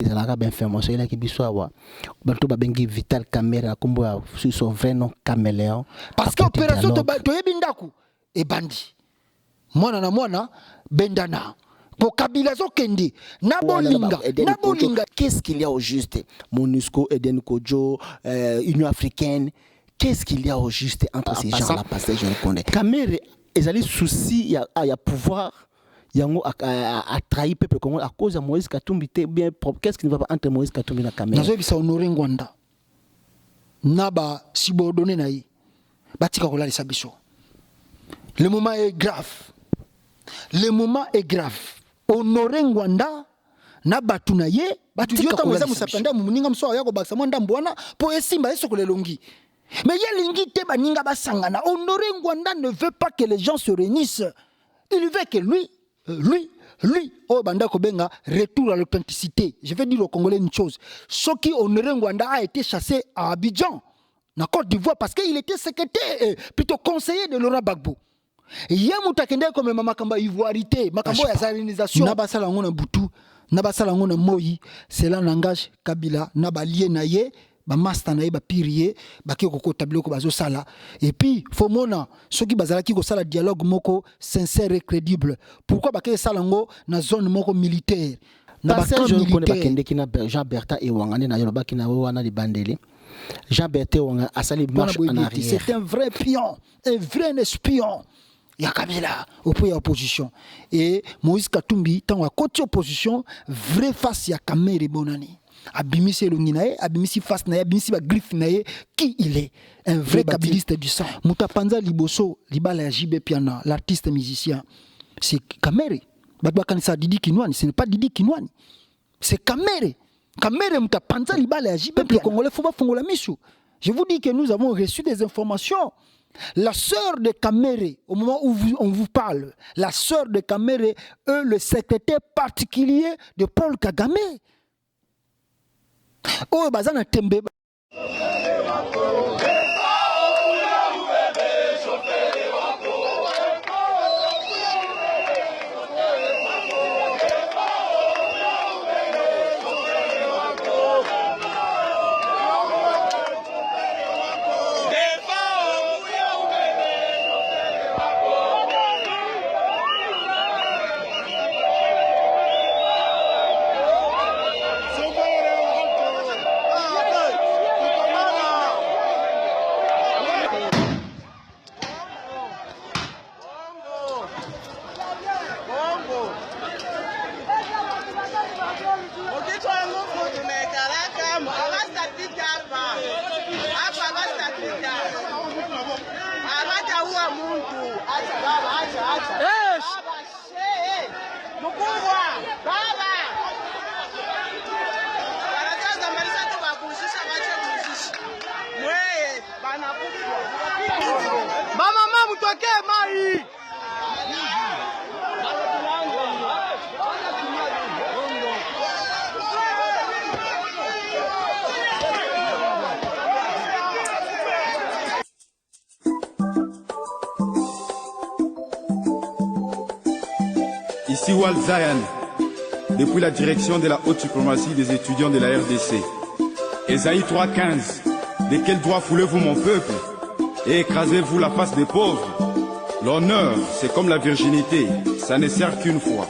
ezalaka information elaki biso awa bato babengi Vital Kamerhe kombo ya son vrai nom Caméléon parce que opération toyebi ndaku ebandi mwana na mwana bendana pour Kabila Zokende na bolinga qu'est-ce qu'il y a au juste MONUSCO Eden Kojo Union africaine qu'est-ce qu'il y a au juste entre ces gens là parce que je le connais Kamerhe ezali souci ya pouvoir yango a trahi peuple congolais à cause de Moïse Katumbi bien qu'est-ce qui ne va pas entre Moïse Katumbi na Kamerhe nazo bisa honorer Ngwanda naba subordonné naï batika kolalisa biso le moment est grave honorer Ngwanda na batu na ye batu yota moza musapenda muninga mso ya ko baksa mwanda mbwana po esimba eso kolelongi mais yelingi te baninga basangana honorer Ngwanda ne veut pas que les gens se réunissent il veut que lui oh banda kobenga retour à l'authenticité. Je vais dire aux Congolais une chose. Ce qui honoré Ngwanda a été chassé à Abidjan, en Côte d'Ivoire, parce qu'il était secrétaire, plutôt conseiller de Laurent Gbagbo. Yamuta kende comme mamakamba ivoirité, makambo ya zalinisation. Nabasala ngona butu, nabasala ngona moyi, cela n'engage Kabila, nabalie naye. Ba master na ba pirier ba ki ko tableau ko bazo sala et puis faut mona ceux qui bazala ki ko sala dialogue moko sincère et crédible pourquoi ba ke sala ngo na zone moko militaire na ba camp militaire ba kende ki na Jean Berta et Wangane na yo ba ki na wana li bandeli Jean Berta Wanga asali marche en arrière c'est un vrai pion un vrai espion ya Kabila au point opposition et Moïse Katumbi tant à côté opposition vrai face ya Kamerhe Bonani abimisi elonginae abimisi face nae abimisi ba griffe nae qui il est un vrai kabiliste du sang mutapanza liboso libala ya JB Piana l'artiste musicien c'est Kamerhe batwa kanisa Didi Kinwani ce n'est pas Didi Kinwani c'est Kamerhe mutapanza libala ya JB Piana congolais faut pas fongola misu je vous dis que nous avons reçu des informations. La sœur de Kamerhe, au moment où on vous parle, la sœur de Kamerhe est le secrétaire particulier de Paul Kagame. Oh, bazana tembe. Ici Wal Zayan, depuis la direction de la haute diplomatie des étudiants de la RDC. Esaïe 3.15, de quel droit foulez-vous mon peuple et écrasez-vous la face des pauvres? L'honneur, c'est comme la virginité, ça ne sert qu'une fois.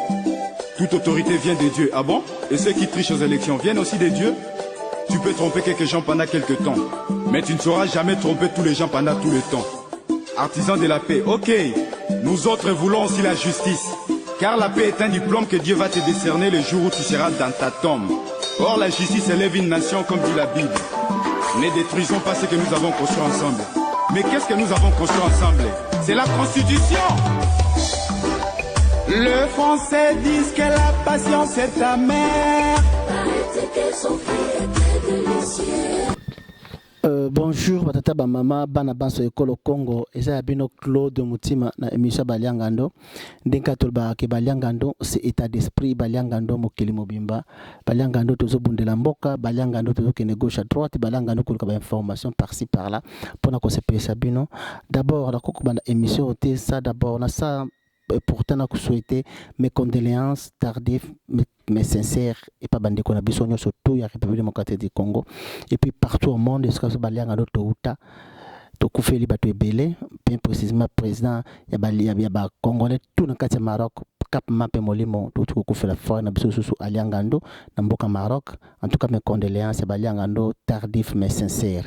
Toute autorité vient de Dieu, ah bon? Et ceux qui trichent aux élections viennent aussi de Dieu? Tu peux tromper quelques gens pendant quelques temps, mais tu ne sauras jamais tromper tous les gens pendant tout le temps. Artisans de la paix, ok, nous autres voulons aussi la justice. Car la paix est un diplôme que Dieu va te décerner le jour où tu seras dans ta tombe. Or la justice élève une nation comme dit la Bible. Ne détruisons pas ce que nous avons construit ensemble. Mais qu'est-ce que nous avons construit ensemble? C'est la Constitution. Le français dit que la patience est amère. Bonjour batata ba mama bana banso ekolo Congo eza ya bino Claude Mutima na émission Baliangando ndenka tolba ke Baliangando c'est état d'esprit Baliangando mokili mobimba Baliangando tozo bundela mboka Baliangando tozo kene gauche à droite Baliangando ko ba information par-ci par-là pona ko se pesa bino d'abord la koko bana émission te ça d'abord na ça pourtant nous souhaiter mes condoléances tardives mais sincères et pas bandé qu'on a besoin surtout la République démocratique du Congo et puis partout au monde est-ce que ça balia ngado touta to kufeli bato ebele bien précisément président ya ba congolais tout dans quartier Maroc cap mapé molimo tout kufela fort na biso susu aliangando na mboka Maroc en tout cas mes condoléances baliangando tardif mais sincère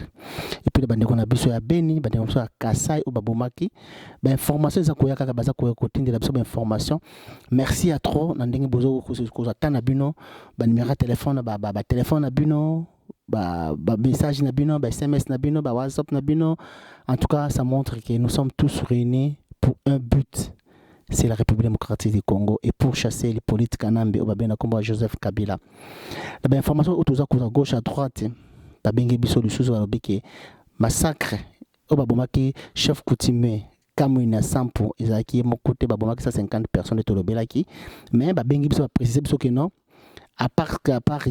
et puis bande ko na biso ya Beni bande ko ya Kasai ou babomaki ba information za koya kaka baza koya kotindela biso ba information merci à trop na ndenge bozo ko za kana bino ba numéro téléphone ba téléphone na bino ba message na bino ba SMS na bino ba WhatsApp na bino en tout cas ça montre que nous sommes tous réunis pour un but, c'est la République démocratique du Congo et pour chasser les politiques Kanambe au babena comme Joseph Kabila la information autour à gauche à droite ba bengi biso lisusu ba biki massacre au babomaki chef coutumier Kamouina Sampo ezaki mon côté babomaki 150 personnes de Tolobelaki mais ba bengi biso ba préciser biso que non à part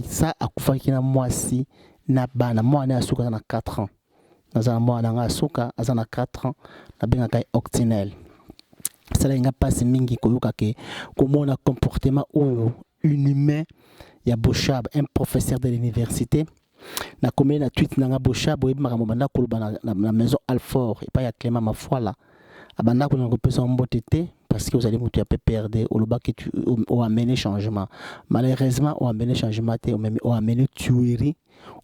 ça à kufaki na mwasi na bana mwana asuka na 4 ans na mwana nga asuka azana 4 ans na benga kai octinel ça nga passe mingi koyoka ke komona comportement oyo inhumain ya Boshab un professeur de l'université na komé na tweet na nga Boshab oyebi makambo banda koloba na maison Alfort et pas ya Clément Mafuala abanda ko na kopesa mbotete parce que vous allez vous perdre au loba que tu ou amener changement malheureusement ou amener changement ou amener tuerie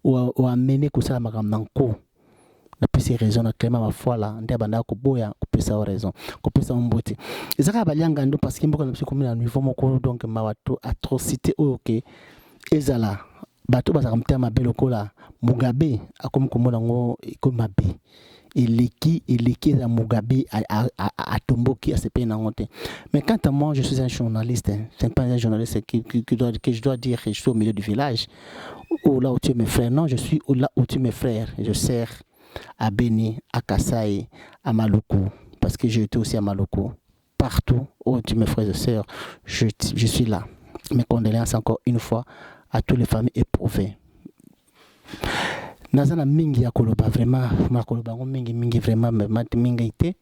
ou amener que ça makam nanko na pesi raison na Clément Mafuala ndia banda ko boya ko pesa raison ko pesa mbote ezaka balianga ndo parce que mboka na pesi na niveau moko donc mawato atrocité OK ezala bato bazaka mtema belokola Mugabe akomi komona ngo ko mabe eleki za Mugabe a tomboki à ce pays nangote. Mais quant à moi, je suis un journaliste. C'est pas un journaliste que je dois dire que je suis au milieu du village. Ou là où tu es mes frères. Non, je suis là où tu es mes frères. Je sers à Beni, à Kasai, à Maluku. Parce que j'ai été aussi à Maluku. Partout où tu es mes frères et sœurs, je suis là. Mes condoléances encore une fois à toutes les familles éprouvées. Nazana mingi ya koloba vraiment ma koloba mingi vraiment mingi été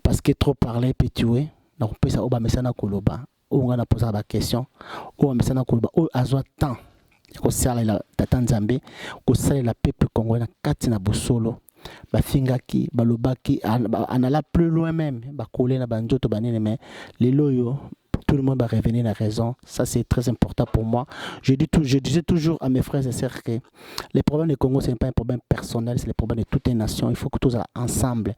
parce que trop parler peut tuer donc peut ça oba mesana koloba ou on a posé la question ou mesana koloba ou azwa temps ko sala la Tanzambie ko sala la peuple congolais na kati na bosolo ba fingaki balobaki anala plus loin même ba coller na banjoto banene mais les loyo tout le monde va revenir à la raison. Ça, c'est très important pour moi. Je disais toujours à mes frères et sœurs que les problèmes du Congo, ce n'est pas un problème personnel, c'est le problème de toute une nation. Il faut que tous ensemble,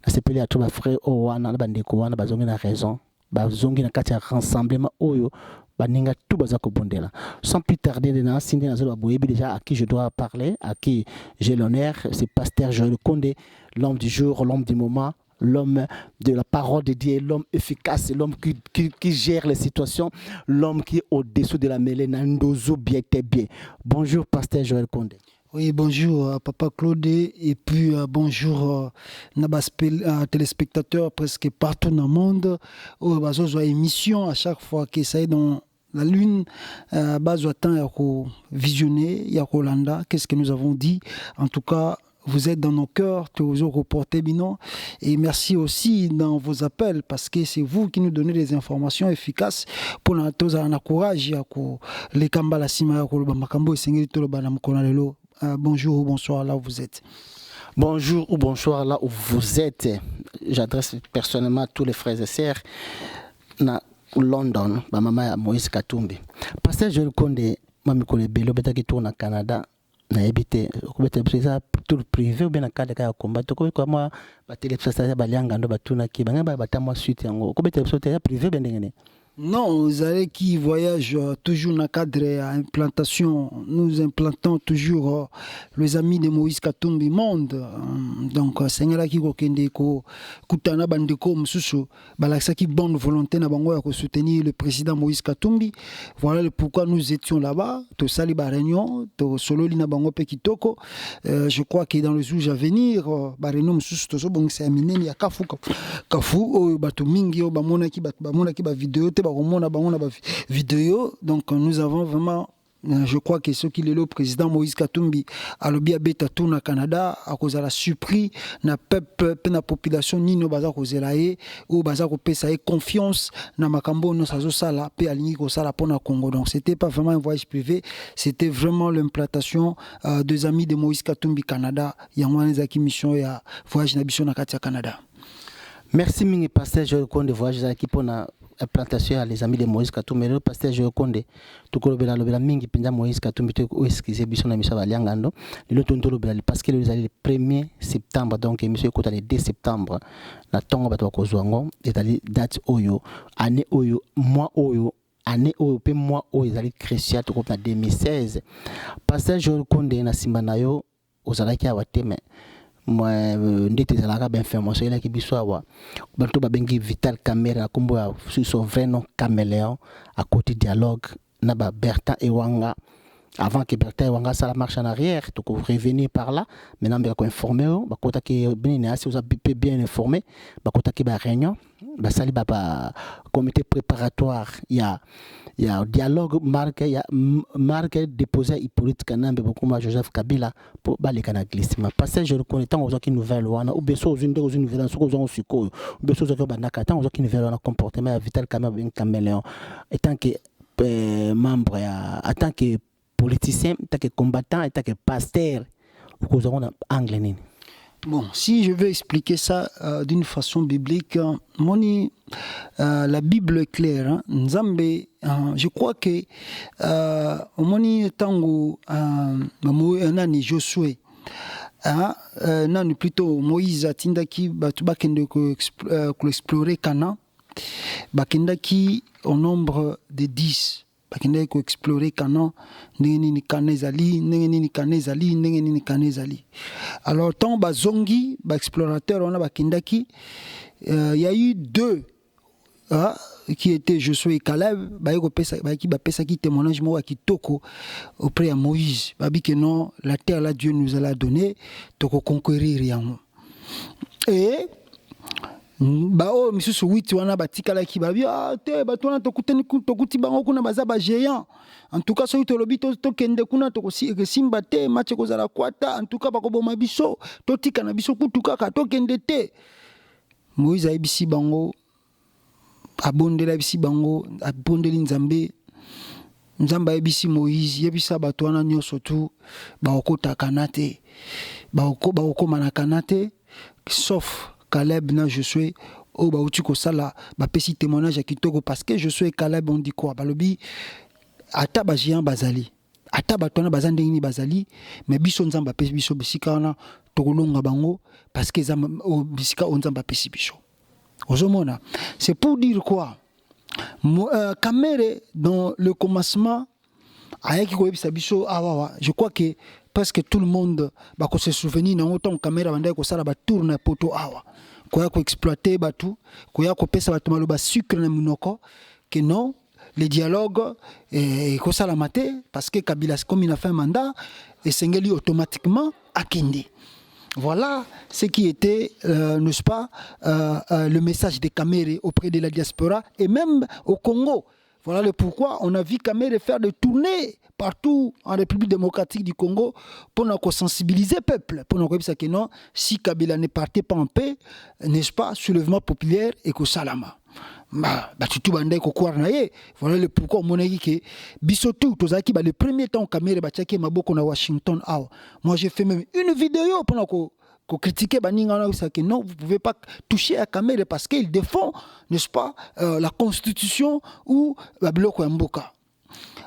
dans ce pays, à tous les frères, on a raison. Bazongi na kati ya rassemblement oyo baninga tout bazako bondela. Sans plus tarder na sindi na zolo boyebi déjà à qui je dois parler, à qui j'ai l'honneur, c'est pasteur Joël Condé, l'homme du jour, l'homme du moment. L'homme de la parole de Dieu, l'homme efficace, l'homme qui gère les situations, l'homme qui est au-dessous de la mêlée, Nandozo bien. Bonjour, pasteur Joël Condé. Oui, bonjour, Papa Claude, et puis bonjour, téléspectateurs presque partout dans le monde. Bazo émission à chaque fois que ça est dans la lune, bazo temps à visionner, ya Rolanda, qu'est-ce que nous avons dit. En tout cas, vous êtes dans nos cœurs, toujours reportés bino. Et merci aussi dans vos appels parce que c'est vous qui nous donnez des informations efficaces pour nous donner courage. Les Kambala Sima, Makambo et Sengeli Tolobana Mkonalelo. Bonjour ou bonsoir là où vous êtes. Bonjour ou bonsoir là où vous êtes. J'adresse personnellement à tous les frères et sœurs na London, ma maman Moïse Katumbi. Pasteur Joël Condé, ma mikole belo beta qui tourne au Canada. Na habité ça tout privé ou bien na cadre ya combat to ko moi ba téléspectateur balianga ndo batuna ki banga ba tamwa suite yango ko beta privé ben ngene. Non, vous allez qui voyagent toujours dans le cadre d'implantation. Nous implantons toujours les amis de Moïse Katumbi monde. Donc, c'est là qui kokende ko kutana bandeko mususu balaksa qui bonne volonté na bango ya ko soutenir le président Moïse Katumbi. Voilà pourquoi nous étions là-bas. To sali ba réunion, to solo li na bango pe kitoko. Je crois que dans les jours à venir, ba réunion mususu to so bon c'est amineni ya kafu o bato mingi o ba mona ki ba vidéo vidéo, donc nous avons vraiment je crois que ce qu'il est le président Moïse Katumbi a le bien bêta tout na Canada à cause de la surpris na peuple na population ni no baza cause la ou baza ko pesa confiance na makambo no sazo sala pe alingi ko sala pona Congo. Donc c'était pas vraiment un voyage privé, c'était vraiment l'implantation des amis de Moïse Katumbi Canada yango ezaki mission ya voyage na biso na kati ya Canada. Merci mingi pasteur Joël Konde voyage za ki pona implantation à les amis de Moïse Katumbi. Le pasteur Joël Konde tukolobela lobela mingi pinza Moïse Katumbi to excusez biso na miso baliangando le tonto lobela parce que les le 1er septembre donc monsieur kota le 2 septembre na tongo bato ko zwango etali date oyo année oyo mois oyo année oyo pe mois oyo ezali crucial to ko na 2016 pasteur Joël Konde na simba na yo ozalaki awa teme moi ndete zalaka ba information ela ki biso awa bantu babengi Vital Camera kombo ya son vrai nom Caméléon à côté dialogue na ba Bertin Ewanga avant que Bertin Ewanga ça la marche en arrière donc revenir par là maintenant ba ko informer ba kota ki bien assez vous bien informé ba kota ki ba réunion ba sali ba comité préparatoire il y a dialogue marque déposé Hippolyte Kanambe beaucoup ma Joseph Kabila pour baleka na glissement parce que je reconnais tant aux qui nouvelle wana ou beso aux une nouvelle sur aux siko beso aux banaka tant aux qui nouvelle wana comportement Vital Caméléon étant que membre en tant que politicien en tant que combattant en tant que pasteur aux on anglais nini. Bon, si je veux expliquer ça d'une façon biblique, la Bible est claire. Hein? Nzambe, je crois que moni tango nani Josué, nani plutôt Moïse atindaki batu bakende ko explorer Canaan, bakendaki au nombre de 10. Bakende ko explorer Canaan, nini kanezali. Alors tant bazongi ba explorateur on a bakendaki il y a eu 2 qui étaient Josué et Caleb ba pesa ki témoignage mo kitoko auprès de Moïse babi que non la terre là Dieu nous a donné to conquérir yango et bao misusu 8 wana batikala ki babi te batona tokuti bango kuna baza ba géant en tout cas soki tolobi to kende kuna to simba te match kozala kwata en tout cas bakoboma biso to tika na biso kutu kaka to kende te Moïse ayebisi bango abondela bisi bango abondeli Nzambe ayebisi Moïse yebisa bato wana nyonso tu bakokota kanate bakokoma na kanate sauf Caleb na Josué o bauti ko sala ba pesi témoignage à kitoko parce que Josué et Caleb on dit quoi balobi ata ba géant bazali ata batona bazandengini bazali mais biso nzamba pesi biso bisika wana tokolonga bango parce que bisika onzamba pesi biso ozomona c'est pour dire quoi Kamere dans le commencement ayaki ko yebisa biso awawa je crois que presque tout le monde va se souvenir na autant caméra banda ko sala ba tourner poto awa koya ko exploiter batu koya ko pesa batu maloba sucre na munoko que non les dialogues et ko sala maté parce que Kabila comme il a fait un mandat et sengeli automatiquement akende. Voilà ce qui était, n'est-ce pas, le message de Kamere auprès de la diaspora et même au Congo. Voilà le pourquoi on a vu Kamere faire des tournées partout en République démocratique du Congo pour nous sensibiliser le peuple. Pour nous dire que non, si Kabila ne partait pas en paix, n'est-ce pas, soulèvement populaire et que Salama. Voilà le pourquoi on a dit que Bissotou, le premier temps Kamere Bachake Maboko na Washington. Moi j'ai fait même une vidéo pendant qu'on critiquait Baninga que non, vous ne pouvez pas toucher à Kamere parce qu'il défend, n'est-ce pas, la constitution ou Babiloko Mboka.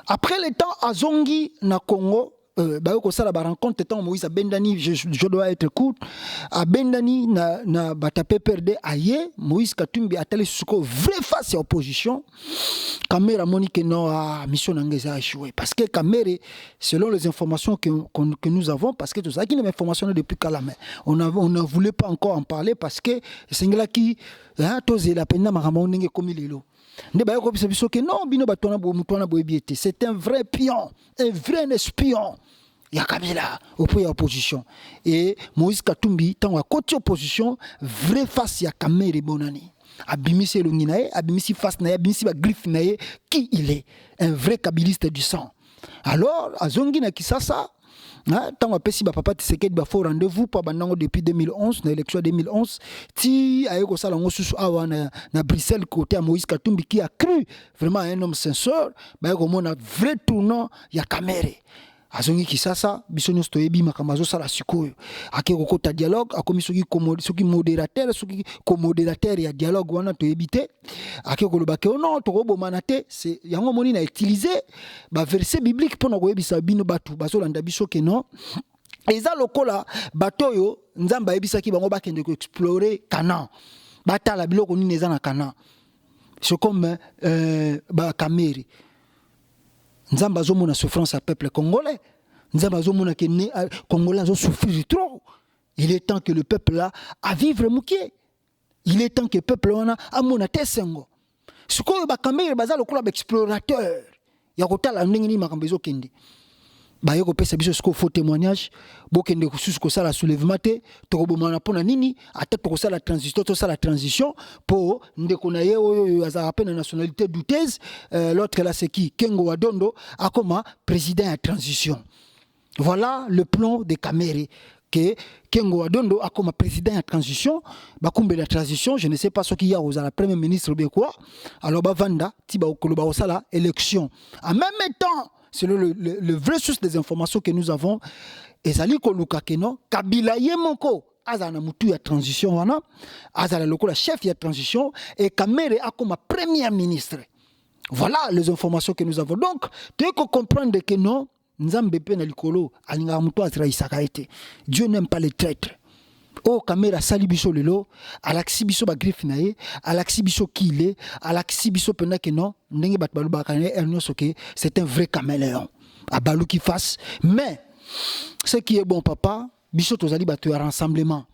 Après le temps à Zongi na Congo, ça la rencontre temps Moïse à Bendani, je dois être court. À Bendani na batapé perdé aye Moïse Katumbi a télé suko vrai face à opposition. Kamera monique non a mission n'engagé a échoué parce que Kamera selon les informations que nous avons parce que tout ça qui les informations depuis Kalamé on ne voulait pas encore en parler parce que c'est là qui tosé la peine maramon n'engé comme il est là. C'est un vrai pion, un vrai espion. Il y a Kabila auprès de l'opposition. Et Moïse Katumbi, tant à côté opposition, vrai face à Kamere Bonani. Abimisi Lunginae, Abimisi face nae, Abimisi Baglif nae, qui il est? Un vrai kabiliste du sang. Alors azongi na Kisasa tant apesi ba papa Tshisekedi ba faux rendez-vous pa bandango depuis 2011 na élection 2011 ti ayeko sala ngosusu awa na Bruxelles côté à Moïse Katumbi qui a cru vraiment un homme sincère ba yeko mona vrai tournant ya Kamere azongi Kisasa biso nyonso toyebi makambo azosala sikoyo akeko kota dialogue akomi soki modérateur ya dialogue wana toyebi te akeko lobake non tokobomana te c'est yango moni na utiliser ba verset biblique pona koyebisa bino batu bazolanda biso ke non eza lokola batoyo nzamba yebisaki bango bakende ko explorer Canaan batala biloko nini eza na Canaan c'est comme ba Kamere Nzamba azomona souffrance à peuple congolais. Nzamba azomona que les Congolais ont souffert trop. Il est temps que le peuple là a vivre mouké. Il est temps que le peuple là a mona tesengo. Ce qu'on va Kamere bazalo kola explorateur. Ya kotala ndenge ni makambezo kende. Ba yoko pesa biso ce faux témoignage bokende kususu ko sala soulèvement te to bomana pona nini ata to sala transition to sala transition po ndeko na ye oyo azara pe na nationalité douteuse l'autre là c'est qui Kengo Wadondo akoma président à transition. Voilà le plan de Kamere que Kengo Wadondo akoma président à transition ba kumbe la transition je ne sais pas ce qu'il y a aux la premier ministre be quoi alors ba vanda ti ba okoloba osala élection en même temps. C'est le vrai source des informations que nous avons. Et Zali Koluka Keno, Kabila Yemoko, Azana Moutou ya transition, wana, Azala Loko la chef ya transition, et Kamere a comme premier ministre. Voilà les informations que nous avons. Donc, tu peux comprendre que non, Nzambe pe na likolo, alinga Moutou azra isakaete. Dieu n'aime pas les traîtres. Oh, Kamera sali biso lelo, alaksi biso ba griffe nae, alaksi biso kile, alaksi biso pena que non, ndenge bat balu bakane ernyo soke, c'est un vrai caméléon. A balou qui fasse, mais ce qui est bon papa, biso tozali batu ya rassemblement.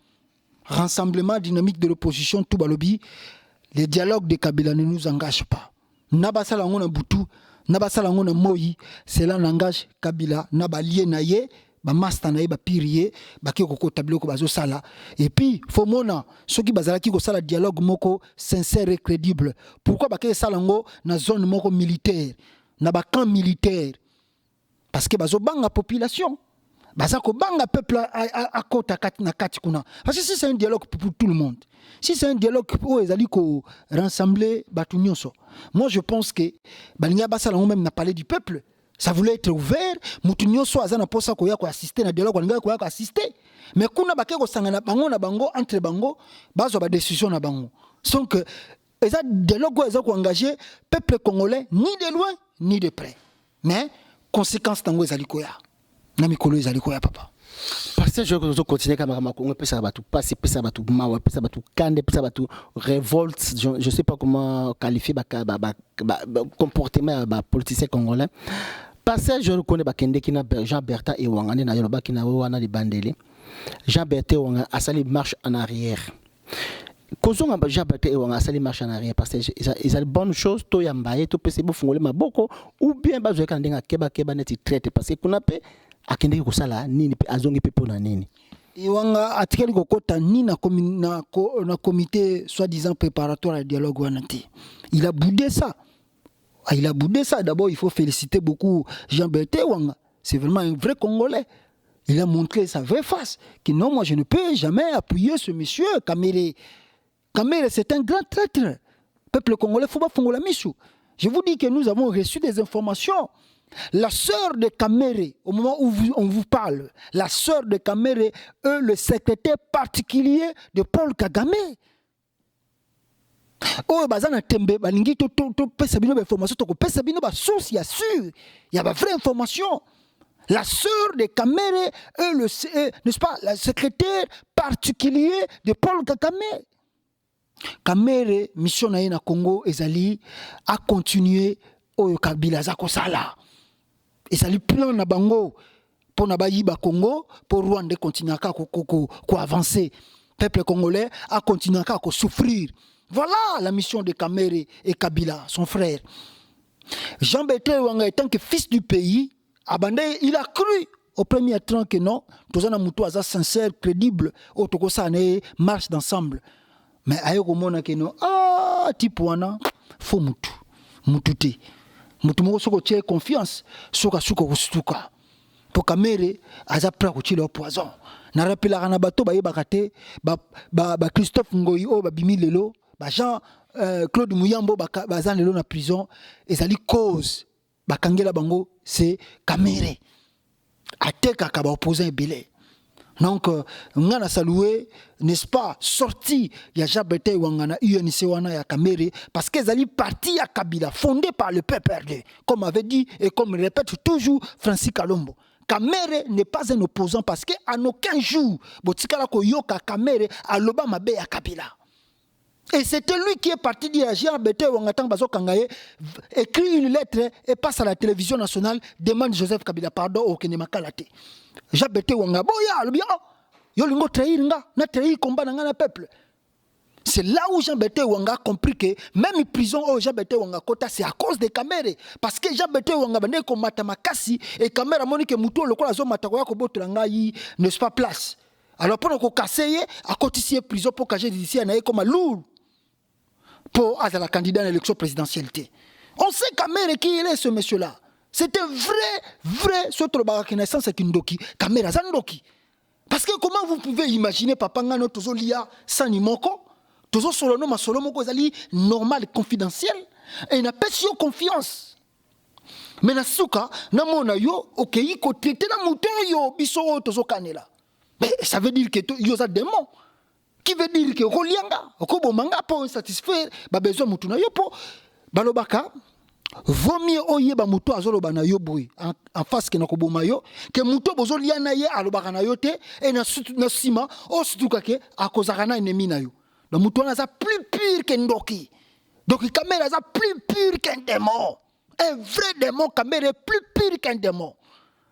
Rassemblement dynamique de l'opposition tout balobi, les dialogues de Kabila ne nous engagent pas. Nabasala ngona butu, nabasala ngona moyi, cela n'engage Kabila, nabalie naye. Ba master na ba pirier ba ki ko tableau ko bazo sala et puis faut mona ceux qui bazala ki ko sala dialogue moko sincère et crédible pourquoi ba ke sala ngo na zone moko militaire na ba camp militaire parce que bazo banga population baza ko banga peuple à kota na kati kuna parce que si c'est un dialogue pour tout le monde si c'est un dialogue pour ezali ko rassembler batu nyonso moi je pense que balinga basala ngo même na parler du peuple. Ça voulait être ouvert, mutunyo so azana posa ko ya ko assister na dialogue nga ko ya ko assister mais kuna baké ko sangana bango na bango entre bango bazo ba décision na bango donc eza dialogue eza ko engager peuple congolais ni de loin ni de près mais conséquence tango ezali ko ya na mikolo ezali ko ya papa parce que je continue comme on peut ça batu passer ça batu mawa ça batu kande ça batu révolte je sais pas comment qualifier comportement politicien congolais. Parce que je reconnais Bakende qui n'a Jean Bertha et Wangane na Yoruba qui n'a wana li bandele. Jean Bertha Wanga a sali marche en arrière. Kozonga Jean Bertha et Wanga a sali marche en arrière parce que ils ont de bonnes choses to yambaye to pese bo fungole maboko ou bien ba zo kandenga keba neti traite parce que kuna pe akende ko sala nini pe azongi pe pona nini. Iwanga atikeli kokota ni na comité soi-disant préparatoire à dialogue wanati. Il a boudé ça. Il a boudé ça. D'abord, il faut féliciter beaucoup Jean-Berthe Wanga. C'est vraiment un vrai Congolais. Il a montré sa vraie face. Que non, moi, je ne peux jamais appuyer ce monsieur. Kamere, c'est un grand traître. Peuple congolais, il faut pas faire la mission. Je vous dis que nous avons reçu des informations. La sœur de Kamere, au moment où on vous parle, la sœur de Kamere est le secrétaire particulier de Paul Kagame. Oh, bazana tembe, balingi to pesa bino information, to pesa bino ba source ya sûr, il y a ba vraie information. La sœur de Kamere est n'est-ce pas, la secrétaire particulier de Paul Kagame. Kamere mission na na Congo ezali a continuer oyo Kabila za kosala. Ezali plan na bango pour na bayiba Congo pour Rwanda continuer à avancer. Peuple congolais a continué à souffrir. Voilà la mission de Kamere et Kabila, son frère. Jean-Berthe Wanga étant que fils du pays, Abandé, il a cru au premier temps que non, tous en moutou aza sincère, crédible, autoko ça marche d'ensemble. Mais ayoko mona que non, ah, tipo wana, faux moutou, moutouté. mutumo soko tie confiance soka suko kustuka pour Kamere aza prêt ko tie le poison na rappela na bato ba yebakate ba Christophe Ngoyi o ba bimi lelo ba Jean Claude Muyambo ba za lelo na prison ezali cause ba kangela bango c'est Kamere ateka ka ba opposant belé. Donc, on a salué, n'est-ce pas, sorti, il y a Jabete Wangana, UNC Wana, ya Kamere, parce qu'ils allaient partir à Kabila, fondé par le PPRD, comme avait dit et comme répète toujours Francis Kalombo. Kamere n'est pas un opposant parce qu'à aucun jour, Botikala Koyoka Kamere a l'Obama Bé à Kabila. Et c'était lui qui est parti dire à Jabete Wangatan Bazo Kangaye, écrit une lettre et passe à la télévision nationale, demande Joseph Kabila pardon au Kenema Kalate. Jabete Wanga boya le bien yo lingo trahir nga na trahir combat na peuple. C'est là où Jabete Wanga a compris que même prison au Jabete Wanga kota c'est à cause de Kamere parce que Jabete Wanga bande ko matamakasi et Kamera moni que muto lokola zo matako ya ko botulanga yi n'est-ce pas place. Alors pour ko kasser à cotiser prison pour cacher d'ici na comme lourd pour à la candidat à l'élection présidentielle. On sait Kamere qui il est ce monsieur là. C'était vrai, surtout le reconnaissance c'est Kindoki, Kamera Zandoki. Parce que comment vous pouvez imaginer papa ngano tozo lia sanimoko, tozo solono ma solomoko zali normal confidentiel et n'a pas si confiance. Mais na suka na mona yo okei ko traiter na muto yo biso tozo kanela. Mais ça veut dire que yo za démon. Qui veut dire que Rolianga, okobomanga pour satisfaire ba besoin mutu na yo po balobaka. Vaut mieux oyeba muto azoloba na yo boui en face que na koboma yo que muto bozolia na ye alobaka na yo te et na sima o situka ke akozaka na ennemi na yo. Donc muto na za plus pur que ndoki. Donc Kamera za plus pur qu'un démon. Un vrai démon Kamera est plus pur qu'un démon.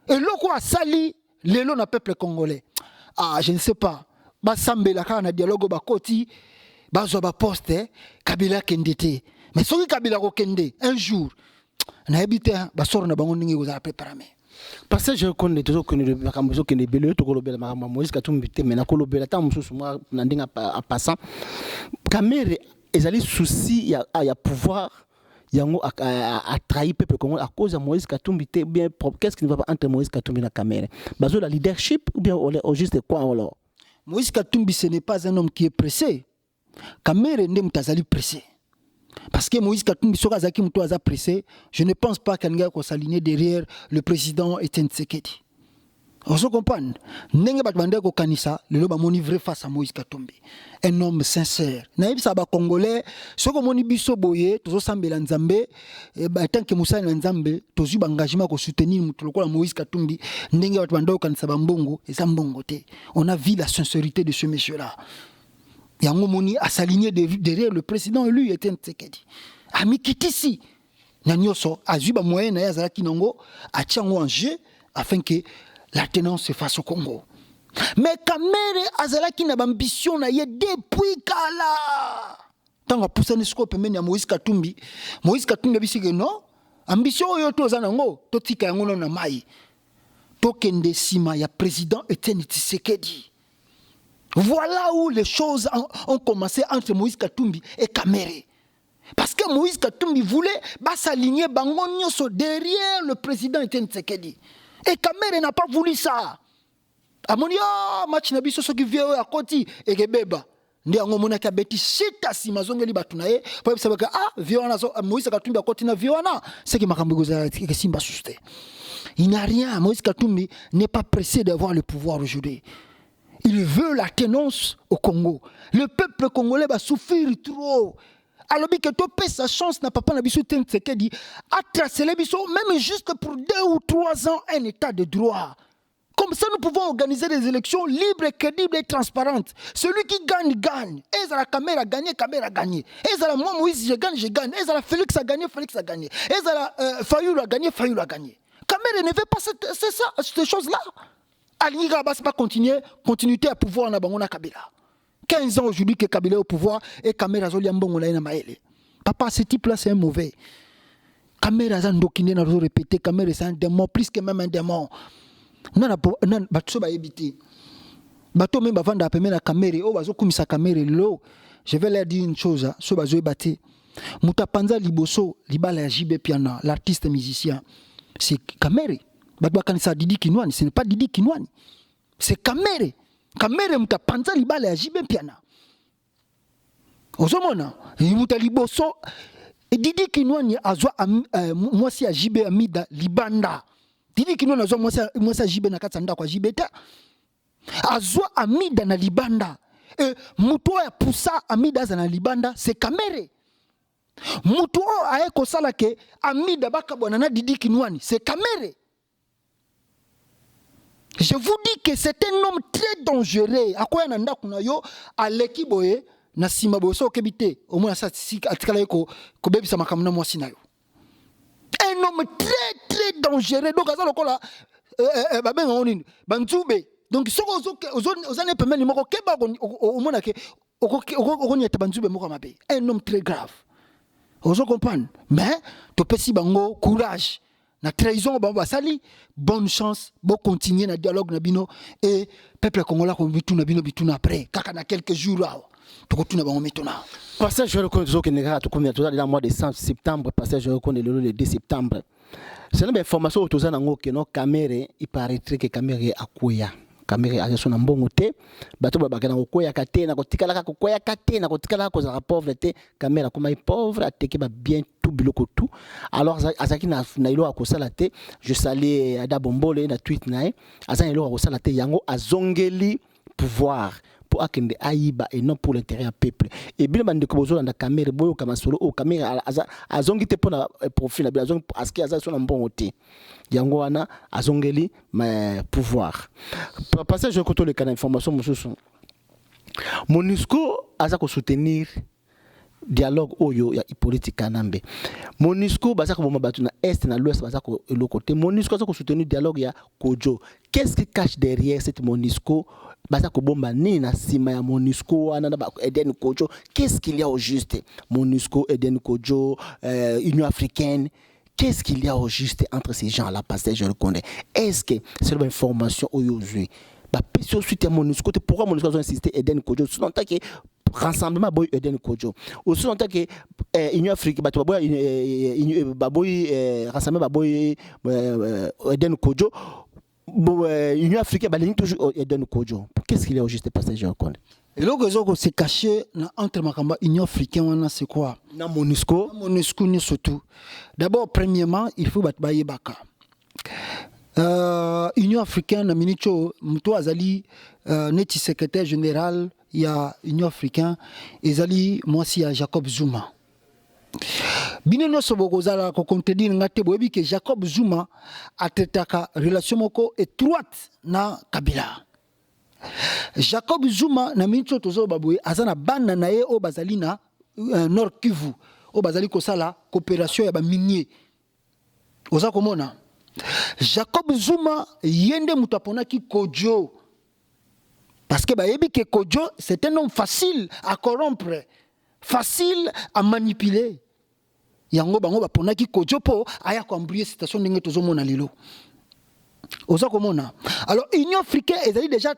Et loko asali lelo na peuple congolais. Ah, je ne sais pas. Ba sambela ka na dialogue ba koti ba zo ba poste Kabila kendete. Mais si Kabila Kende, un jour, on a habité à Bassor, on a préparé. Parce que je connais toujours que le Bakambozo qui est belé, tout le monde a Moïse Katumbi, mais n'a pas le temps, moi, n'anding à passant. Kamere, ils allaient souci, il y a pouvoir, il y a trahi peuple à cause de Moïse Katumbi, bien qu'est-ce qui ne va pas entre Moïse Katumbi et Kamere? Bazo la leadership ou bien au juste quoi alors? Moïse Katumbi, ce n'est pas un homme qui est pressé. Kamere n'est pas pressé. Parce que Moïse Katumbi Sorazaki Moutoaza pressé, je ne pense pas qu'un gars s'aligner derrière le président Etienne Tshisekedi. On se comprend. N'engue batbande ko kanisa, le loba moni vrai face à Moïse Katumbi. Un homme sincère. Naïb saba congolais, soko moni biso boye, tozo sambela nzambe, et tant que Moussa nzambe, tozu engagement ko soutenir mutu lokola Moïse Katumbi, n'engue batbande ko kanisa bambongo, et zambongo te. On a vu la sincérité de ce monsieur-là. Yangomoni a s'aligné derrière le président élu Etienne Tshisekedi. Ami kitisi nanyoso azuba moyen na yazala kinongo a tiango en jeu afin que la tenance se fasse au Congo. Mais Kamere azala ki na ambition na ye depuis kala. Tanga poussa ne scope meni ya Moïse Katumbi bisike non ambition yo to zanango to tika yango na mai. To kende sima ya président Etienne Tshisekedi. Voilà où les choses ont commencé entre Moïse Katumbi et Kamere. Parce que Moïse Katumbi voulait s'aligner derrière le président Etienne Tshisekedi. Et Kamere n'a pas voulu ça. Amoni match na biso soki vie à koti et kebeba. Ndi angomona ka beti sita si mazongeli batunaye pour savoir que viona Moïse Katumbi a koti na viona c'est que makambo goza ke simba suste. Il n'a rien, Moïse Katumbi n'est pas pressé d'avoir le pouvoir aujourd'hui. Il veut la tenance au Congo. Le peuple congolais va souffrir trop. Alors que tu payes sa chance, n'a pas Nabiso Tshisekedi à tracer les bisous, même juste pour 2 ou 3 ans, un état de droit. Comme ça, nous pouvons organiser des élections libres, crédibles et transparentes. Celui qui gagne, gagne. Et ça la Kamera a gagné, Kamera a gagné. Et ça la moi, Moïse, je gagne, je gagne. Et ça la Félix a gagné, Félix a gagné. Et ça la Fayoul a gagné, Fayoul a gagné. Kamera ne veut pas ces choses-là. Aligna va pas continuité à pouvoir na bangona Kabila. 15 ans aujourd'hui que Kabila est au pouvoir et Kamera zoli ambongo na maele. Papa, ce type-là c'est un mauvais. Kamera zandokine na répéter Kamera c'est un démon plus que même un démon. Non batso ba ebité. Bato même avant d'appeler la Kamera, oh bazo kumisa Kamera lo. Je vais leur dire une chose, so bazo ebate. Mutapanza liboso libala ya JB Piana, l'artiste musicien, c'est Kamere. Badbakanisa Didi Kinwani, ce n'est pas Didi Kinwani. C'est Kamere. Kamere mutapanza libala ya JB Piana. Ozomona, muta liboso Didi Kinwani azwa mwasi ya JB Amida libanda. Didi Kinwani azwa mwasi ya JB na katanda kwa JB ta. Azwa Amida na libanda. Mutu ya poussa Amida za na libanda, c'est Kamere. Mutu aye kosala ke Amida baka bwana na Didi Kinwani, c'est Kamere. Je vous dis que c'est un homme très dangereux. Akoya nanda kuna yo aleki boye na sima boye so kebite. Au moins ça atikala ko bebisa makamuna mwasi na yo. Un homme très très dangereux. Donc azalo kola babenga onini banzube. Donc si vous avez permis de moko keba au monde que okoni ete banzube moko mabe. Un homme très grave. Vous comprenez? Mais to pesi bango courage. Na trahison ba sali, bonne chance, bon continuer na dialogue na bino et peuple congolais ko bitu na bino bitu na après kaka na quelques jours là. To ko tuna bango metona. Passage je reconnais que nega to comme dans le mois de septembre, passage je reconnais le 2 septembre. C'est une information autour nango que no Kamere il paraîtrait que Kamere akoya. Kamere azo na mbongo te bato babakana kokoya kate na kotikala ka kokoya kate na kotikala ko za pauvreté Kamere comme est pauvre ateke ba bien tout biloko tout alors azaki na ilo akosala te je salue Ada Bombole na tweet nae azaki ilo akosala te yango azongeli pouvoir pour akende ayiba et non pour l'intérêt du peuple et bien bande ko bozo na Kamere boyo kama solo o Kamere azongi te pona profil na bien azongi aski aza so na mbongo te yango wana azongeli pouvoir parce que je côté les canaux information mususu MONUSCO aza ko soutenir dialogue oyo ya politique kanambe MONUSCO baza ko bomba batu na est na l'ouest baza ko le côté MONUSCO aza ko soutenir dialogue ya Kodjo. Qu'est-ce qui cache derrière cette MONUSCO baza ko bomba ni na sima ya MONUSCO wana na ba Eden Kodjo? Qu'est-ce qu'il y a au juste MONUSCO, Eden Kodjo, Union africaine? Qu'est-ce qu'il y a au juste entre ces gens-là? Parce que je le connais. Est-ce que c'est une information aujourd'hui? Bah, si suite à MONUSCO, pourquoi MONUSCO a insisté Eden Kodjo? Sous longtemps que rassemblement boy Eden Kodjo. Aussi longtemps que Union africaine, bah boy rassemblement boy Eden Kodjo. Union africaine, bah toujours Eden Kodjo. Qu'est-ce qu'il y a au juste? Parce que je le connais. Et là, que c'est caché entre Makamba Union africaine, c'est quoi? Na MONUSCO. MONUSCO, ni surtout. D'abord, premièrement, il faut battre Baka. Union africaine, na minicho, Mouto Azali, neti secrétaire général, il y a Union africaine, Ezali, moi aussi, il y a Jacob Zuma. Bineno Sobogozala, ko contredire ngate boebi que Jacob Zuma a tetaka relation moko étroite na Kabila. Jacob Zuma na mincho tozo baboué azana banda na ye o bazali na Nord Kivu o bazali kosala coopération ya ba minier oza komona Jacob Zuma yende mutapona ki Kodjo parce que ba yebi que Kodjo c'est un homme facile à corrompre, facile à manipuler. Yango bango ba pona ki Kodjo po aya ko embrouiller situation ndenge tozo mona lelo. Oza komona. Alors Union africaine est déjà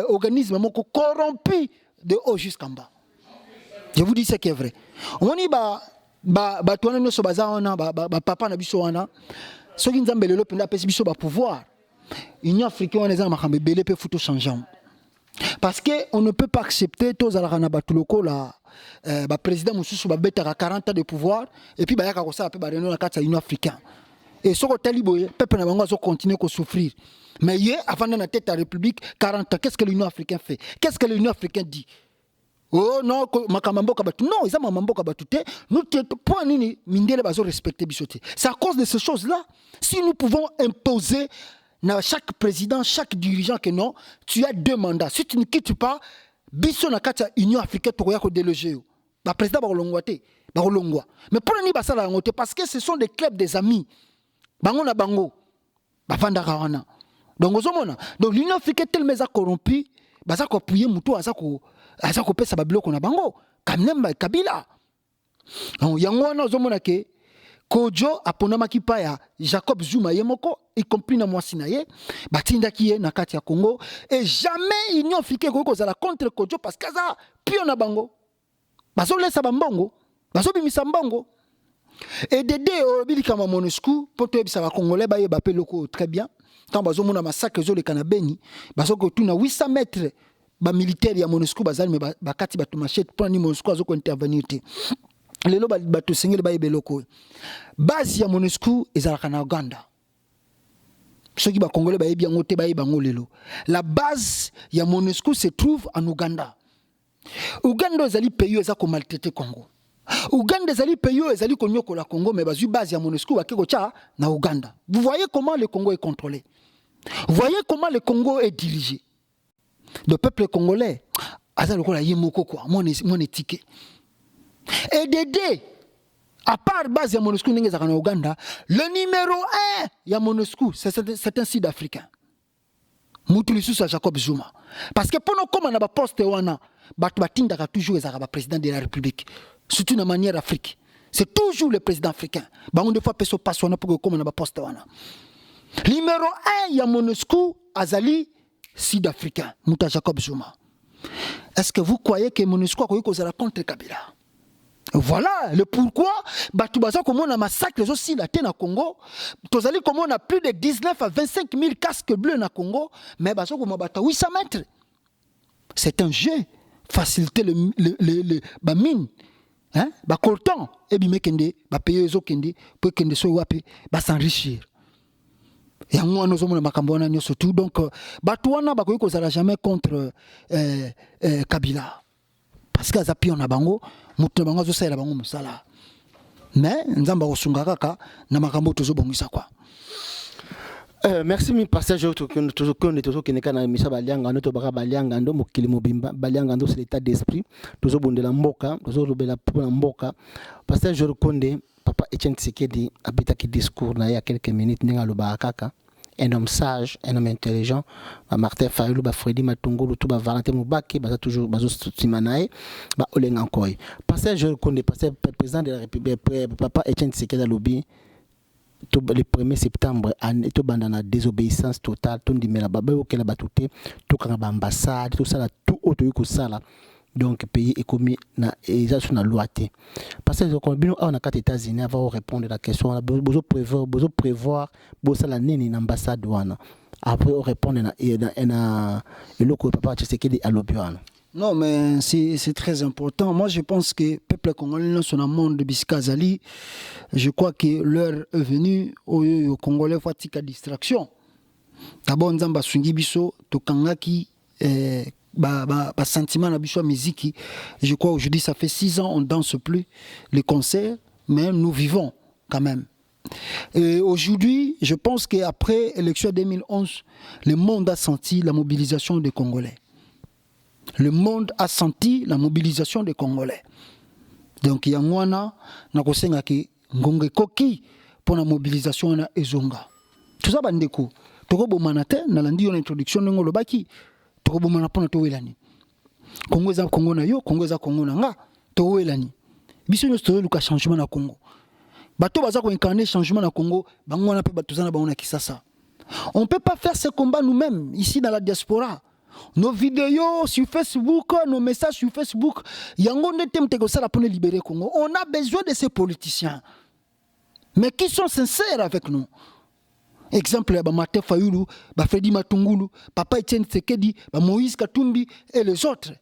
organisme corrompu de haut jusqu'en bas. Je vous dis ce qui est vrai. On y ba toana no sobaza wana ba papa na biso wana. Soki nzambe lelo penda pesi biso ba pouvoir. Union africaine on ezama makambe belé pe futo changeant. Parce que on ne peut pas accepter tous ala kana batuloko la ba président mususu ba betaka 40 ans de pouvoir et puis ba yaka ko ça pe ba réunion na kati ya Union africaine. Et ce que taliboye, peuple n'a pas continuer à souffrir. Mais hier, avant de la tête de la République, 40 ans, qu'est-ce que l'Union africaine fait? Qu'est-ce que l'Union africaine dit? Oh non, makamambo kabatu. Non, ils ont mamambo kabatu. Nous, point nini, mindele bazo respecter bisoté. C'est à cause de ces choses-là. Si nous pouvons imposer à chaque président, chaque dirigeant que non, tu as 2 mandats. Si tu ne quittes pas, biso na kati Union africaine, tu vas déloger. Le président va rolongwate, va rolongwa. Mais pour nini basala ngote parce que ce sont des clubs des amis. Bango na bango bavanda kawana donc ozomona donc l'Union africaine tellement corrompu baza ko appuyer muto aza ko pesa babiloko na bango kamnemba Kabila donc yango wana ozomona ke Kodjo aponama kipa ya Jacob Zuma yemoko y compris na mwasi na ye batinda ki ye na kati ya Congo et jamais Union africaine ko kozala contre Kodjo parce que ça pio na bango bazolesa bambongo bazobimisa mbongo. Et Dédé obilika MONUSCO pour te bisa ba congolais ba yeba pe loko très bien. Tant bazomona massacre zo le kanabeni, bazoko tuna 800 mètres ba militaire ya MONUSCO bazali me ba kati ba to machette pour ni MONUSCO azoko intervenir te. Lelo ba to sengeli ba yebe loko. Base ya MONUSCO ezalaka na Uganda. Ceux qui ba congolais ba yebi yango te ba yeba ngo lelo. La base ya MONUSCO se trouve en Ouganda. Ouganda ezali pays ezako maltraiter Congo. Ouganda ezali pays ezali konyoko la Congo mais bazu base ya MONUSCO bakeko cha na Ouganda. Vous voyez comment le Congo est contrôlé. Vous voyez comment le Congo est dirigé. Le peuple congolais azali ko la yemoko quoi, mon étiquette. Et Dédé à part base ya MONUSCO ndenge za na Ouganda, le numéro 1 ya MONUSCO c'est un Sud-Africain. Mutulisu à Jacob Zuma. Parce que pour nous comme on a ba poste wana, batindaka toujours ezaka ba président de la République. Surtout de manière Afrique. C'est toujours le président africain. On des fois peso passe on pour que comme on a poste wana. Numéro 1 ya MONUSCO azali Sud-Africain, Muta Jacob Zuma. Est-ce que vous croyez que MONUSCO a causé contre Kabila? Voilà le pourquoi Batubaza comme on a massacre aussi la terre na Congo. Tozali comme on a plus de 19 à 25 000 casques bleus na Congo, mais bazo comme bata 800 mètres. C'est un jeu faciliter le mine. Hein? Ba coltan et bi mekende ba payer zo kende pour kende so wapi ba s'enrichir. Et en moi nous sommes makambo na nyoso tout donc batu wana ba ko kozala jamais contre Kabila. Parce que azapi on a bango mutu bango zo sala bango musala. Mais nzamba kosunga kaka na makambo tozo bongisa quoi. Merci mi passage toujours qui n'est qu'un misa balianga notre bara balianga ndo mokili mobimba balianga ndo c'est l'état d'esprit toujours bondela mboka toujours lobela pour la mboka passage je reconde papa Etienne Tshisekedi habita qui discours là il y a quelques minutes ninga loba kaka un homme sage un homme intelligent Martin Fayulu ba Freddy Matungulu tout ba Valentin Mubaki ba toujours bazo simanae ba olenga nkoy passage je reconde passage président de la République papa Etienne Tshisekedi lobi le 1er septembre to banda na désobéissance totale to ndimela baba okela batute to kanga ba ambassade to sala tout auto yiko sala donc pays économie na eza sur na loi te parce que quand bino on a quatre États-Unis avant répondre à la question besoin prévoir sala nini na ambassade wana après on répondre na eloko papa Tshisekedi a lobiwana. Non, mais c'est très important. Moi, je pense que le peuple congolais, son monde de Biskazali, je crois que l'heure est venue au Congolais fatika distraction. D'abord, on a sungi biso to kangaki sentiment na biso musique. Je crois aujourd'hui ça fait 6 ans on danse plus les concerts, mais nous vivons quand même. Et aujourd'hui, je pense qu'après l'élection 2011, le monde a senti la mobilisation des Congolais. Le monde a senti la mobilisation des Congolais. Donc, il y a un nakosenga ki ngonge koki pour la mobilisation na ezonga. Tout ça bandeko. Toko bomanate na landi yon introduction ngolo baki. Toko bomana pona to welani. Congo za Congo na yo, Congo za Congo na nga, to welani. Biso nyo story luka changement na Congo. Bato baza ko incarner changement na Congo, bango na pe batuzana bango na Kisasa. On ne peut pas faire ce combat nous-mêmes ici dans la diaspora. Nos vidéos sur Facebook, nos messages sur Facebook, yango netem te ko sala pour libérer Congo. On a besoin de ces politiciens. Mais qui sont sincères avec nous. Exemple, Martin Fayulu, Freddy Matungulu, Papa Etienne Tshisekedi, Moïse Katumbi et les autres.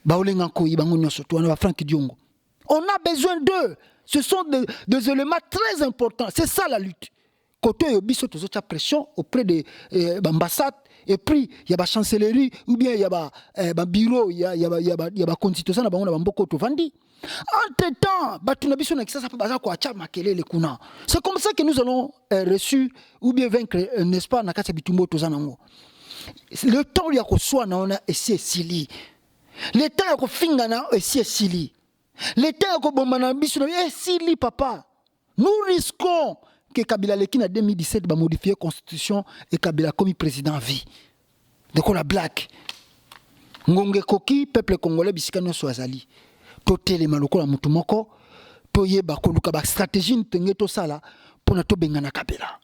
Olenga Nkoyi, Franck Diongo. On a besoin d'eux. Ce sont des éléments très importants. C'est ça la lutte. Côté biso to zocha pression auprès de l'ambassade et puis il y a la chancellerie ou bien il y a bureau il y a constitution na bango na mboko to vandi. Entre-temps, c'est comme ça que nous allons reçu ou bien vaincre, n'est-ce pas, le temps il y a que soit na ona essayer sili. Le temps il y a que finga na essayer sili. Le temps il y a que bomana biso na sili papa. Nous risquons que Kabila Lekina en 2017 va modifier la constitution et Kabila comme président à vie. De quoi la blague? Ngonge koki peuple congolais bisikano soazali. Tote les maloko la mutu moko to yeba ko luka ba stratégie ntenge to sala pour na to benga na Kabila.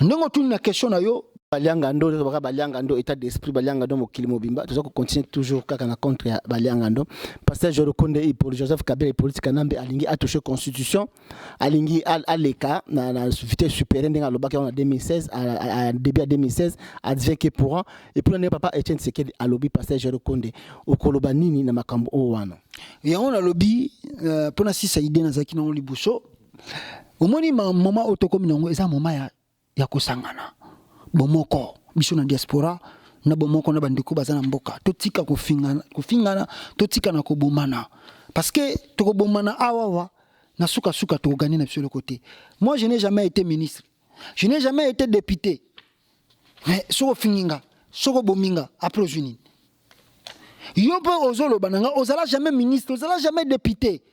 Ndongo tu na question na yo Baliangando baliangando état d'esprit baliangando mokili mobimba tozo continuer toujours kaka na contre ya baliangando pasteur Jorokonde et pour Joseph Kabila et politique nambe alingi a touché constitution alingi aleka na vitesse supérieure ndenga lobaka en 2016 à début à 2016 advient que pour et pour ne papa Etienne Tshisekedi a lobby pasteur Jorokonde okoloba nini na makambo o wana ya on a lobby pour na sisa idée na zaki na libuso omoni moment otokomi nango eza moment ya kosangana bomoko biso na diaspora na bomoko na bandeko bazana mboka totika kofingana totika na kobomana parce que tokobomana awawa na suka to gagner na sur le côté. Moi je n'ai jamais été ministre, je n'ai jamais été député, mais soko finginga soko bominga après juni yo pe ozolo bananga ozala jamais ministre, ozala jamais député,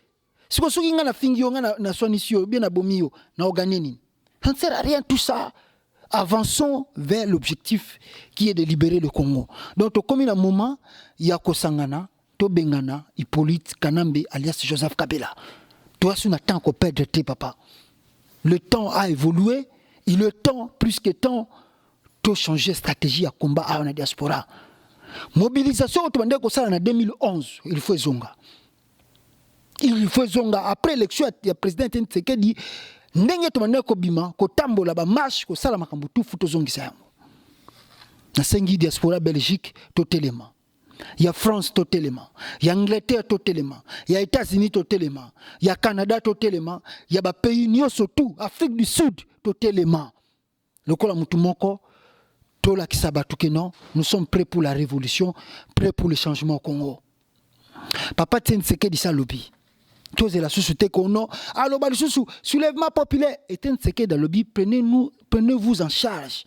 soko sokinga na fingi nga na sonisio bien na bomio na ogagner nini, ça ne sert à rien tout ça. Avançons vers l'objectif qui est de libérer le Congo. Donc, comme il y a un moment, il y a Kosangana, Tobengana, Hippolyte Kanambe, alias Joseph Kabila. Toi, si on attend qu'on perde tes papa. Le temps a évolué, et le temps, plus que temps, tu changer de stratégie à combat à la diaspora. Mobilisation, tu m'as dit en 2011, il faut zonga. Il faut zonga. Après l'élection, le président Tshisekedi ndenge tomane ko bima ko tambola ba marche ko sala makambo tout futo zongisa yango na sengi diaspora Belgique totelema ya France totelema ya Angleterre totelema ya États-Unis totelema ya Canada totelema ya ba pays nyonso tout Afrique du Sud totelema lokola mutu moko tola kisabatu ke non nous sommes prêts pour la révolution, prêts pour le changement au Congo. Papa Tshisekedi sa lobby tous la société qu'on a, alors bah le soulèvement populaire est un secret dans le lobby, prenez-vous en charge.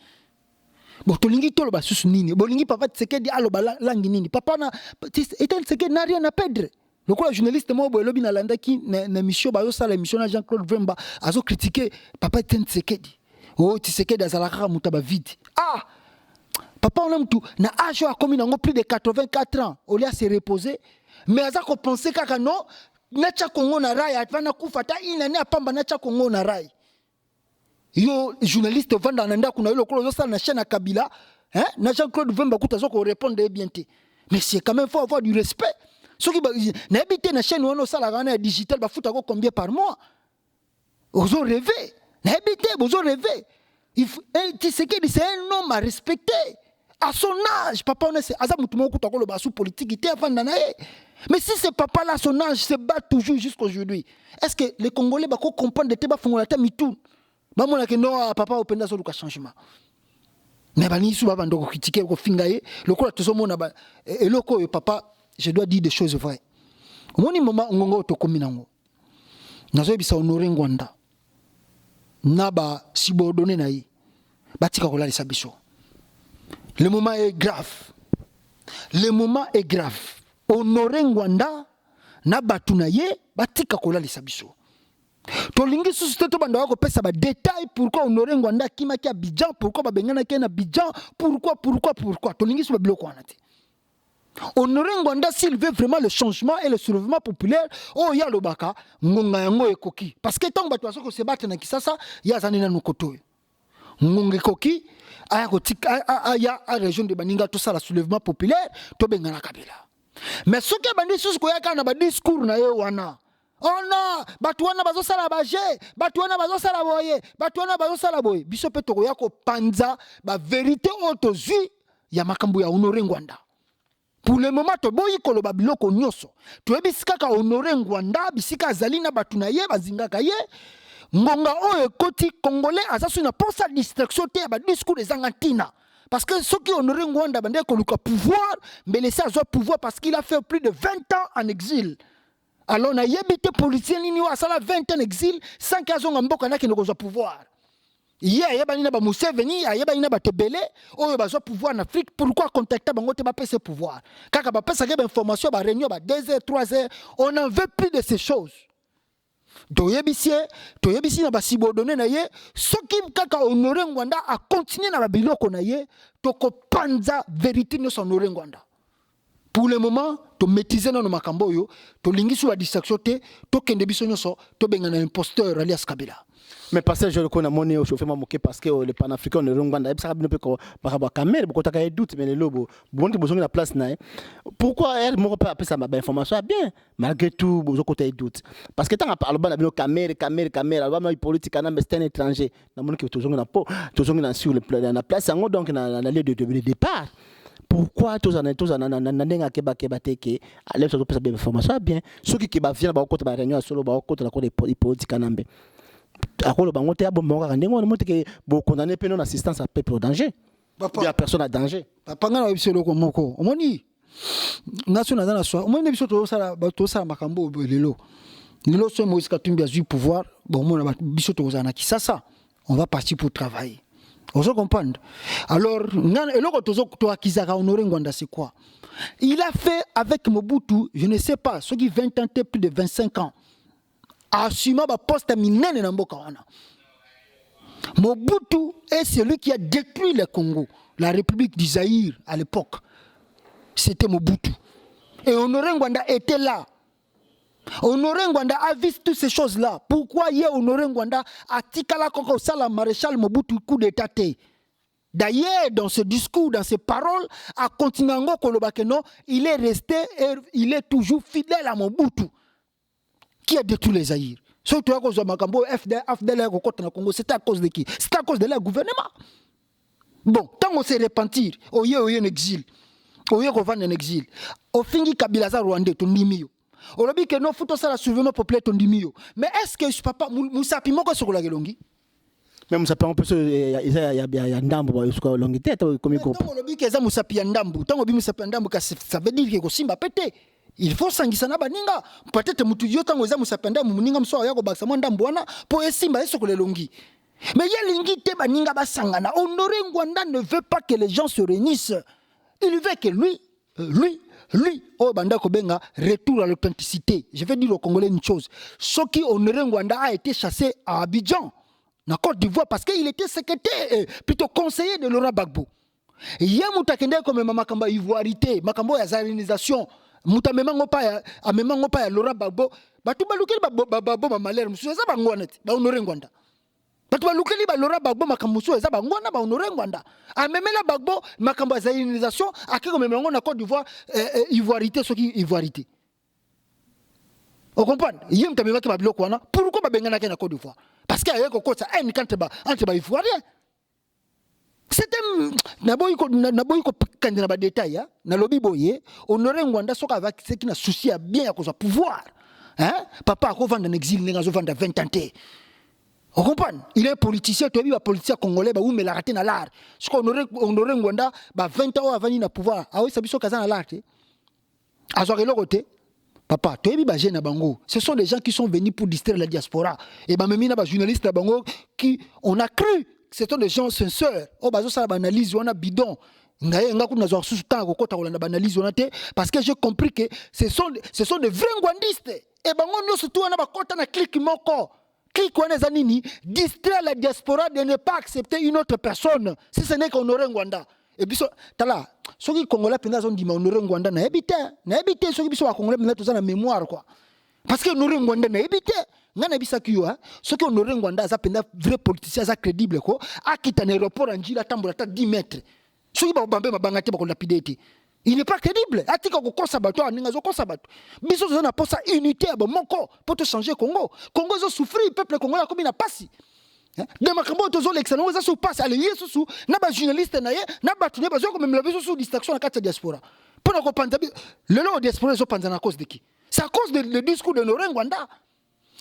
Bon, tolingi tolo ba susu nini, bolingi papa tseke di alo ba langi nini, papa na est un secret n'a rien à perdre. Le quoi journaliste moi bo lobby na landa ki na mission ba yo sala mission na Jean-Claude Vemba azo critiquer papa Tshisekedi. Oh Tshisekedi azalaka mutaba vide. Ah papa on aime tout na âge a commis nango plus de 84 ans, au lieu de se reposer, mais azako penser kaka non nacha Congo na rai atwana kufata inane apamba nacha Congo na rai yo journaliste vanda nanda kuna yo lokolo ça na chaîne Kabila hein na Jean-Claude Vemba kutazo ko répondre bien té mais c'est quand même faut avoir du respect ceux qui na habité na chaîne wono sala gana digital ba futa ko combien par mois ozo rêver na habité ozo rêver il faut Tshisekedi c'est un homme à respecter à son âge papa on est aza mutu moko kutako lo ba sous politique ité vanda na ye. Mais si ce papa-là, son âge se bat toujours jusqu'aujourd'hui, est-ce que les Congolais vont comprendre que tu vas faire mitou? Bah moi que non, papa au penda sur le changement. Mais bah ni sous bah donc critiquer au fingaye, le quoi tout ce monde bah et le quoi papa, je dois dire des choses vraies. Au moment ngongo to kominango. Nazo bisa honorer Ngwanda. Naba subordonné naï. Batika kola les sabiso. Le moment est grave. Le moment est grave. Honorer Ngwanda na batuna ye batika kolalisa biso tolingi société to banda ko pesa ba détail pourquoi honorer Ngwanda kimaki Abidjan pourquoi ba bengana ke na Abidjan pourquoi tolingi so biloko wana te honorer Ngwanda s'il veut vraiment le changement et le soulèvement populaire oh ya lobaka ngonga yango ekoki parce que tant bato ko se battre na Kisasa ya zanina nukoto ngonga ekoki aya ko tika aya a région de Baninga tout ça la soulèvement populaire to bengana Kabila. Mais ce qui est bandit sous quoi y a un discours na wana. Oh non, batuana bazo sala baje, batuana bazo sala boye, batuana bazo sala boye. Biso pe toko yako panza ba vérité otozi ya makambo ya honorer Ngwanda. Pour le moment to boyi kolo babiloko nyoso. To ebisika ka honorer Ngwanda, bisika zalina batuna ye bazinga ye. Ngonga o ekoti congolais azasu na posa distraction te ba discours des angantina. Parce que ceux qui honorent Ngwanda bande ko luka pouvoir, mais laisser à son pouvoir parce qu'il a fait plus de 20 ans en exil. Alors na yebité politicien nini wa sala 20 ans en exil sans qu'azonga mboka na kinoko zo pouvoir. Hier yeba nina ba Museveni, yeba nina ba Tebele, oyo ba zo pouvoir en Afrique, pourquoi contacter bango te ba pese pouvoir. Kaka ba pesa ke ba information ba réunion ba 2 heures 3 heures, on n'en veut plus de ces choses. Toyebisi na basibodone na ye soki kaka honorer Ngwanda a continuer na babiloko na ye toko panza vérité no honorer Ngwanda. Pour le moment to maîtriser nos makambo yo to lingi sur la distraction te to kende biso nyoso to benga na imposteur alias Kabila. Mais parce que je le connais mon au chauffeur moqué parce que le panafricain le Rwanda ça bien peu par rapport à Cameroun beaucoup t'as doute mais le lobo bon tu besoin de la place na pourquoi elle me pas appeler ça ma information bien malgré tout besoin côté doute parce que tant à parler ba Cameroun alba politique na mais c'est un étranger na mon que toujours na sur le plan na place donc na lieu de départ. Pourquoi tous en ndenga keba teke allez sur ça bien information bien ceux qui va venir ba côté ba réunion solo ba côté la côté politique nambe akolo bango te abomba ka ndengo na mote ke bo condamner pe non assistance à peuple au danger il y a personne à danger papa ngana obiselo ko moko omoni national na soi omoni biso to sala makambo lelo so Moïse Katumbi a eu pouvoir bon mona biso to za na kisasa on va partir pour travailler. Vous comprenez? Alors, c'est quoi? Il a fait avec Mobutu, je ne sais pas, ceux qui 20 ans, plus de 25 ans, assumé le poste minene na mboka wana. Mobutu est celui qui a détruit le Congo, la République du Zaïre à l'époque. C'était Mobutu. Et Honoré Ngwanda était là. Honoré Ngwanda a vu toutes ces choses-là. Pourquoi Honoré Ngwanda a tikala koko sala maréchal Mobutu coup d'état? D'ailleurs, dans ce discours, dans ces paroles, à continuer non, il est resté et il est toujours fidèle à Mobutu, qui a détruit les Zaïre. Surtout à cause de Makambo, FDL Congo, c'était à cause de qui? C'était à cause de leur gouvernement. Bon, tant qu'on s'est repentir, on y est en exil, on y est en exil. Au fin du Kabila Rwandais, ton nimio. On a dit que non, faut que ça la souveraineté populaire ton dimio. Mais est-ce que je papa Moussa Pimo ko sur la gelongi? Mais Moussa Pimo peut il y a ndambo sur longi tête comme groupe. On a dit que ça Moussa Piandambo, tant on dit Moussa Piandambo ça veut dire que Simba pété. Il faut sangisana baninga. Peut-être mutu yo tant oza Moussa Piandambo muninga mso ya ko baksa ndambo wana po Simba sur le longi. Mais ya lingi te baninga basangana. Honoré Ngwanda ne veut pas que les gens se réunissent. Il veut que lui, oh banda kobenga retour à l'authenticité. Je vais dire aux Congolais une chose. Ce qui Honoré Ngwanda a été chassé à Abidjan, en Côte d'Ivoire, parce qu'il était secrétaire, plutôt conseiller de Laurent Gbagbo. Il y a moutakende comme makamba ivoirité, makambo ya zalinisation, mutamemango pa ya Laurent Gbagbo, batu balukeli babo ma malheur, monsieur za bangwanet, ba Honoré Ngwanda. Batu balukeli ba Laurent Gbagbo makambusu za bangwana ba Honoré Ngwanda. Amemela Gbagbo makambo zalinisation, akiko memango na Côte d'Ivoire ivoirité ce qui ivoirité. On comprend? Yem tamema ke babiloko wana, pourquoi ba bengana ke na Côte d'Ivoire? Parce qu'il y a ko ça en entre ba ivoirien. C'était naboyi ko kandina ba détail hein, na lobi boye, Honoré Ngwanda soka avec ce qui na souci à bien ya ko pouvoir. Hein? Papa ko vendre en exil nga zo vendre 20 ans. On comprend? Il est politicien, tu as vu un politicien congolais, bah, où me l'a raté dans l'art. Ce qu'on Honoré Ngwanda, bah, 20 ans avant, il a pouvoir. Ah oui, ça biso kazan dans l'art. Azoré le côté. Papa, tu as vu, bah, jeune Bango. Ce sont des gens qui sont venus pour distraire la diaspora. Et bah, même, il y a des journalistes à Bango qui, on a cru que ce sont des gens sincères. Oh, bah, ça, bah, analyse, on a bidon. Parce que j'ai compris que ce sont des vrais ngwandistes. Et bah, on a surtout, on a un clic moko. Distraire la diaspora de ne pas accepter une autre personne si ce n'est qu'Honoré Ngwanda. Et puis, tala, ceux qui Congolais ont dit Honoré Ngwanda n'a habité, ceux qui sont Congolais ont la mémoire quoi. Parce que Honoré Ngwanda n'a habité, n'a habité qui hein. Ceux qui Honoré Ngwanda ont un vrai politicien, ça crédible quoi. A quitté un aéroport en Jila tambour à 10 mètres. Ceux qui ont bambé ma bangate pour lapidité. Il n'est pas crédible. Atika ko konsabato aningazo konsabato. Biso zona posa unité abo moko pour te changer Congo. Congo zo souffrir peuple congolais comme il n'a pas si. De makambo to zo l'excellence za sou passe aller yesu na ba journaliste na ye na ba tuné ba zo comme même la biso sous distraction na kati diaspora. Pour ko panda le lo diaspora zo panda na cause de qui? C'est à cause de le discours de Honoré Ngwanda.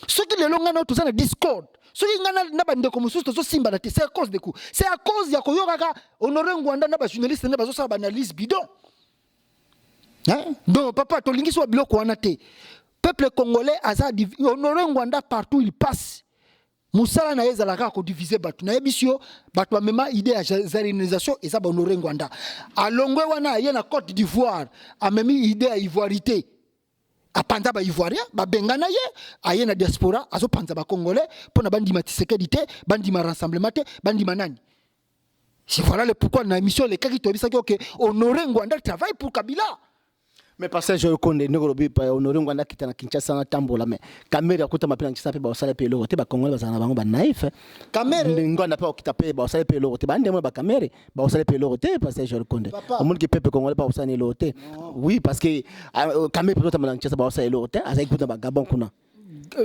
Ceux qui le longa na to za na discord. Ceux qui ngana na ba ndeko mususu to zo simba na c'est à cause de coup. C'est à cause ya ko yoka Honoré Ngwanda na ba journaliste na ba zo sa ba analyse bidon. Hein? Donc, papa, tu lingi soit biloko wana te. Peuple congolais, Honoré Ngwanda partout il passe. Moussala na ezalaka ko diviser batu. Na ebisio, batu amema idée ya zarinisation et ça ba Honoré Ngwanda. A longwe wana ye na Côte d'Ivoire, amemi idée ya ivoirité. A panza ba ivoirien, ba bengana ye, a ye na diaspora, azo panza ba congolais, pona bandi ma tisekedi, bandi ma rassemblement, bandi manani. Si voilà le pourquoi na émission les cas qui te disent que Honoré Ngwanda travaille pour Kabila. Mais parce que je reconnais nous lobi pa honorer ngwanda kita na Kinshasa na tambola mais caméra kuta mapina Kinshasa pe ba osala pe lokote ba Congolais bazana bango ba naïf caméra ngwanda pa okita pe ba osala pe lokote ba ndemo ba caméra ba osala pe lokote parce que je reconnais au monde qui peuple congolais pas osala lokote oui parce que caméra peut tamala Kinshasa ba osala lokote azai kuta ba Gabon kuna.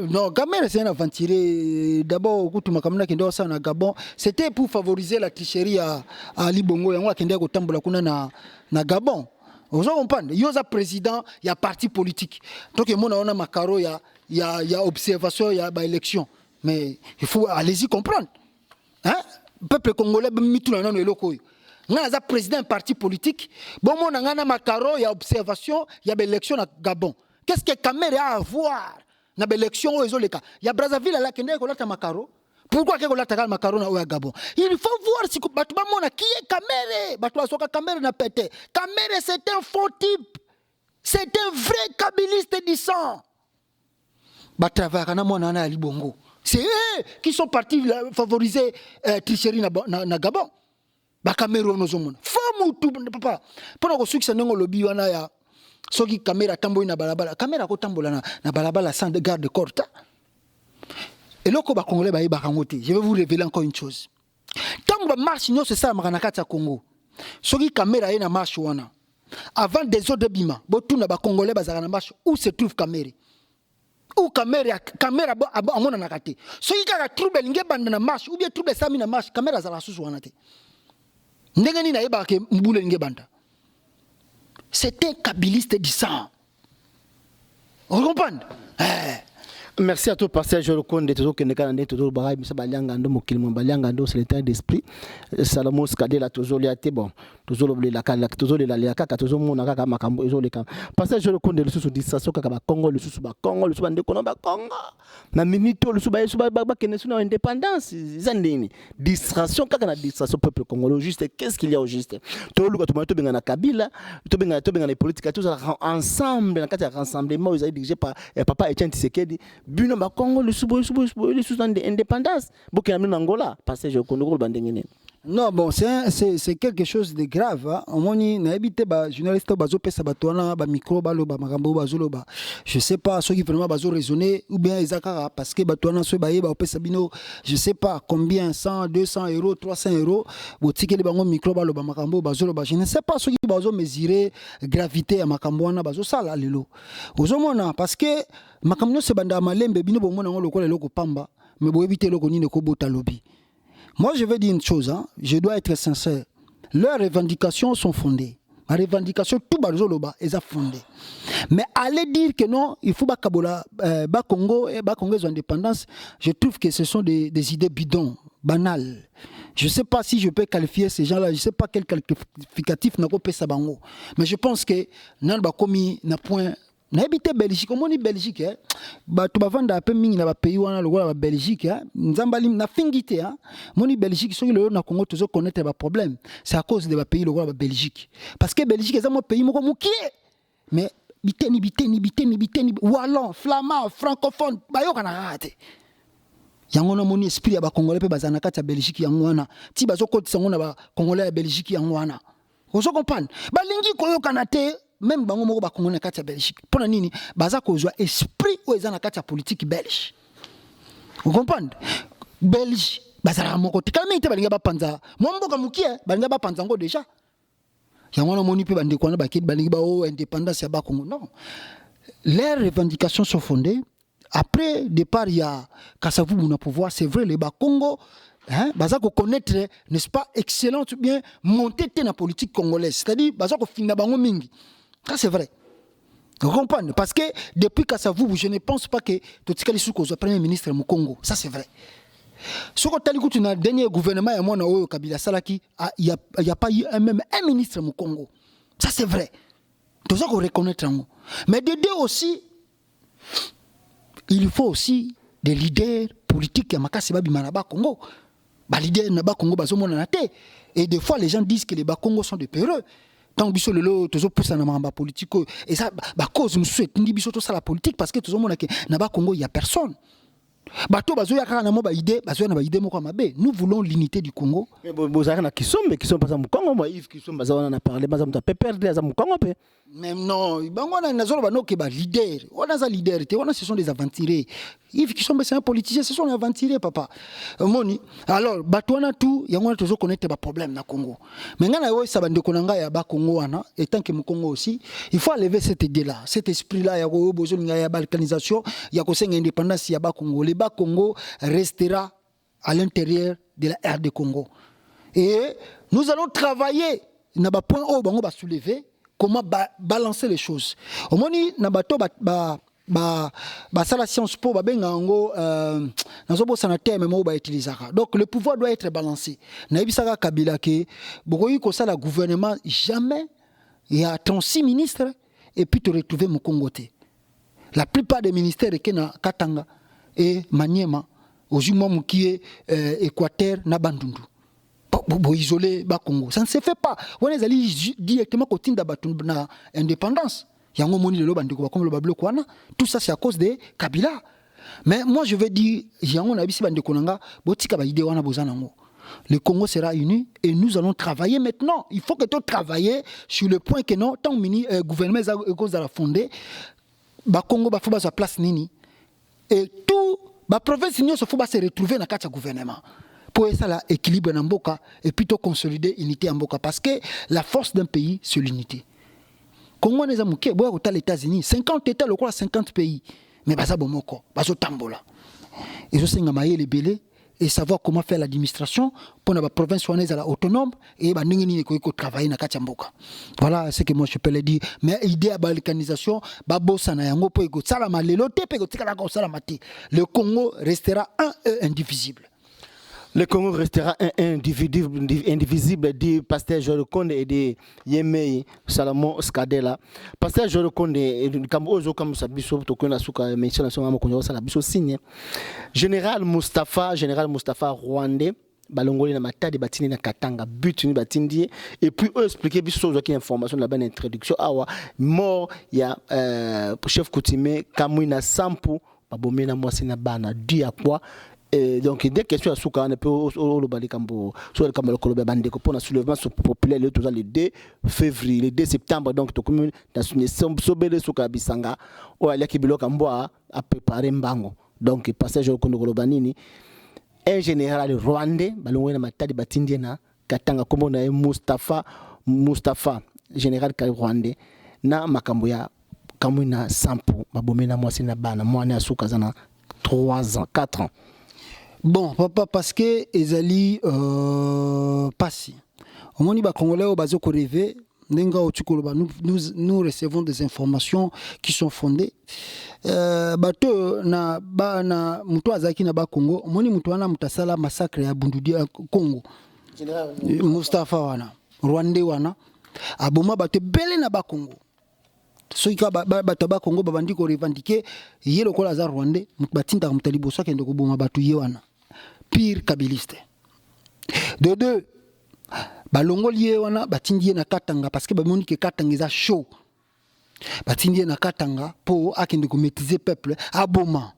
Non, caméra c'est un aventurier. D'abord, na Gabon, c'était pour favoriser la tricherie à Ali Bongo. Il y a na Gabon. Vous comprenez? Il y a un président, il y a un parti politique. Donc, il y a Macaro, il y a observation, il y a élection. Mais il faut allez-y comprendre. Hein? Le peuple congolais, il y a un président, un parti politique. Bon, il y a Macaro, il y a observation, il y a élection à Gabon. Qu'est-ce que caméra a à voir? Na élection au Ezoleka. Il y a Brazzaville là qui est Macaro. Pourquoi que la Macaro na Gabon? Il faut voir si Batouba qui est Kamere. Batouba soka Kamere na pété. Kamere c'est un faux type. C'est un vrai kabiliste du sang. Batrava kana mona na Ali Bongo. C'est eux qui sont partis favoriser tricherie na Gabon. Ba Kamere no zomona. Faut tout papa. Pour que succès ngo lobby wana ya soki caméra tamboyi na balabala caméra ko tambola na balabala sans de garde corps. Et là, Congolais, je vais vous révéler encore une chose. Tant que marche, c'est ça, Maranakata Congo. Ce qui caméra est na marche, avant des autres bima, tout na Congolais, bazara na marche, où se trouve caméra? Où caméra à mon anakate? Ce qui a trouble l'inge bande na marche, ou bien trouble sami na marche, caméra zara sous wanate. Ndengani na yeba ke mbule l'inge banda. C'était kabiliste du sang. Vous comprenez? Merci à toi, pasteur. Je reconnais toujours que Nekane toujours bagaille, mais ça baliangando mokilmo baliangando c'est l'état d'esprit. Salomon Skade la toujours liaté bon, toujours le la kala, toujours le la liaka, toujours mon akaka makambo toujours le kam. Pasteur, je reconnais le sous distraction kaka ba Congo, le sous ba Congo, le sous ba ndeko ba Congo. Na minito le sous ba ba kene sous indépendance, zandini. Distraction kaka na distraction peuple congolais juste qu'est-ce qu'il y a au juste? Tout le ko to benga na Kabila, to benga les politiques tous ensemble na kati ya rassemblement ils ont dirigé par papa Etienne Tshisekedi. Bino ba Congo le sous indépendance boki na Angola parce que je connais le bandengene. Non bon c'est quelque chose de grave hein. Omoni na habité ba journaliste bazo pesa batona ba micro ba lo ba makambo bazo lo ba je sais pas ceux qui vraiment bazo raisonner ou bien ezakara parce que batona so ba yeba pesa bino je sais pas combien 100 200 euros 300 euros botikeli bango micro ba lo ba makambo bazo lo ba je ne sais pas ceux qui bazo mesurer gravité ya makambo na bazo sala lelo ozomona parce que makambo se banda malembe bino bomona ngo lokola loko pamba mais bo éviter loko nini ko bota lobby. Moi, je vais dire une chose, hein. Je dois être sincère. Leurs revendications sont fondées. Ma revendication, tout Barzoloba, elles sont fondées. Mais aller dire que non, il faut Bakabola, Bakongo et Bakongo indépendance, je trouve que ce sont des idées bidons, banales. Je ne sais pas si je peux qualifier ces gens-là, je ne sais pas quel qualificatif n'a pas Sabango. Mais je pense que Nan Bakomi n'a point. Na habité Belgique, comme on dit Belgique, bah tu vas vendre un peu mine na pays wana le Belgique, nzambali na fingité, moni Belgique sur le na Congo toujours connaître ba problème. C'est à cause de ba pays le Belgique. Parce que Belgique est un pays moko mukie. Mais biteni wallon, flamand, francophone, ba yo kana rate. Yango na moni esprit ya ba Congolais pe bazana kati ya Belgique yango wana. Ti bazo kotisa ngona ba Congolais ya Belgique yango wana. Vous comprenez? Ba lingi koyo kana te même bango moko ba Congolais na kati ya Belgique. Pona nini baza kozwa esprit o eza na kati ya politique belge. Vous comprenez? Belge bazara moko te kalme ite balinga ba panza. Mo mboka mukie balinga ba panza ngo déjà. Yango na moni pe bande kwana ba kid balinga ba o indépendance ya ba Congo. Non. Les revendications sont fondées. Après départ il y a Kasavubu na pouvoir, c'est vrai les ba Congo hein, baza ko connaître n'est-ce pas excellente bien monter dans la politique congolaise. C'est-à-dire baza ko finna bango mingi. Ça c'est vrai. Vous comprenez? Parce que depuis Kasavubu, je ne pense pas que Totikali Souko soit premier ministre au Congo. Ça c'est vrai. Ce que tu as dit dans le dernier gouvernement, il Kabila Salaki, il n'y a pas eu même un ministre au Congo. Ça c'est vrai. Tout ça qu'on reconnaît. Mais de deux aussi, il faut aussi des leaders politiques qui ont Babi Manaba Congo. Les leaders Naba Congo, et des fois les gens disent que les Bas-Congo sont des peureux. Tant que le lot toujours pousse en amamba politique et ça cause nous souhaite ni biso tout ça la politique parce que tout le monde que Naba Congo il y a personne. Bato bazoya kaka na mo ba idée, bazoya na ba idée moko mabe. Nous voulons l'unité du Congo. Mais bozaka na Kisombe pas mu Congo moi Yves Kisombe baza na parler baza muta perdre za mu Congo pe. Même non, bango na zolo ba no ke ba leader. On a za leader, ce sont des aventuriers. Yves Kisombe c'est un politicien, ce sont des aventuriers papa. Moni. Alors bato na tout, yango na tozo connaître ba problème na Congo. Mais ngana yo sa bande konanga ya ba Congo wana, et tant que mu Congo aussi, il faut enlever cette idée là, cet esprit là ya ko bozo ya balkanisation, ya ko senga indépendance ya ba Congo. Le ba Congo restera à l'intérieur de la RD Congo. Et nous allons travailler na ba point haut bango ba soulever comment balancer les choses. Au moni na bato la science po ba benga ngo nazo bosa na terme mo ba utilisaka. Donc le pouvoir doit être balancé. Na bisaka Kabila ke bokoyi ko sala gouvernement jamais il y a 36 ministres et puis tu retrouver mon Congoté. La plupart des ministères que na Katanga et Maniema au Jumom qui est Équateur na Bandundu. Pour isoler le Congo. Ça ne se fait pas. On est allé directement côté de la indépendance. Tout ça, c'est à cause de Kabila. Mais moi, je veux dire, le Congo sera uni et nous allons travailler maintenant. Il faut que tu travailles sur le point que non, tant que gouvernement est fondé, le Congo va faire sa place nini. Et tout, la province se retrouver dans le gouvernement. Pour ça, l'équilibre dans Mboka et plutôt consolider l'unité en Mboka. Parce que la force d'un pays, c'est l'unité. Congo n'est pas les États-Unis, 50 États, le 50 pays. Mais ça, c'est tambola. Et je sais les belés et savoir comment faire l'administration pour la province autonome et travailler dans le Mboka. Voilà ce que moi je peux le dire. Mais l'idée de balkanisation, le Congo restera un et indivisible. Le Congo restera indivisible, dit Pasteur Joël Konde et de Yemei Salomon Skadela. Pasteur Joël Konde comme Sabiso, Tokona Souka, mention son amour, Salabiso signe. Général Mustafa Rwandais, Balongoli na Matadi Batini na Katanga, but ni Batindi, et puis eux expliquer biso qui information de la bonne introduction. Awa, mort, il y a chef coutumier, Kamouina Sampu, Babomena Mwasina Bana, dit à quoi? Donc des questions à Souka on peut au Balikambo sur le Kamalo Kolobe Bandeko pour un soulèvement populaire le 2 février le 2 septembre donc to commune dans une sobele Souka Bisanga ou ala Kibilo Kamboa a préparé Mbango donc passage au Kondo Banini un général rwandais balongwe na Matadi Batindi na Katanga comme on a Mustafa général rwandais na makambo ya Kamwina Sampu babomena mwasi na bana mwana ya Souka zana 3 ans 4 ans. Bon, papa, parce que Ezali passé. Au moment où Congolais au bazo rêvé, nous recevons des informations qui sont fondées. Bato na muto azaki na ba Congo, moni muto wana mutasala massacre ya Bundudi Congo. Mustafa wana, Rwandais wana, aboma bato belé na ba Congo. Ceux qui bato ba Congo babandi ko revendiquer yelo ko lazar Rwandais, batinda mutalibo so kende ko boma bato yewana. Pire kabiliste. De deux, balongoli wana batindie na Katanga parce que bamoni que Katanga est chaud. Batindie na Katanga pour akende ko maîtriser peuple aboma.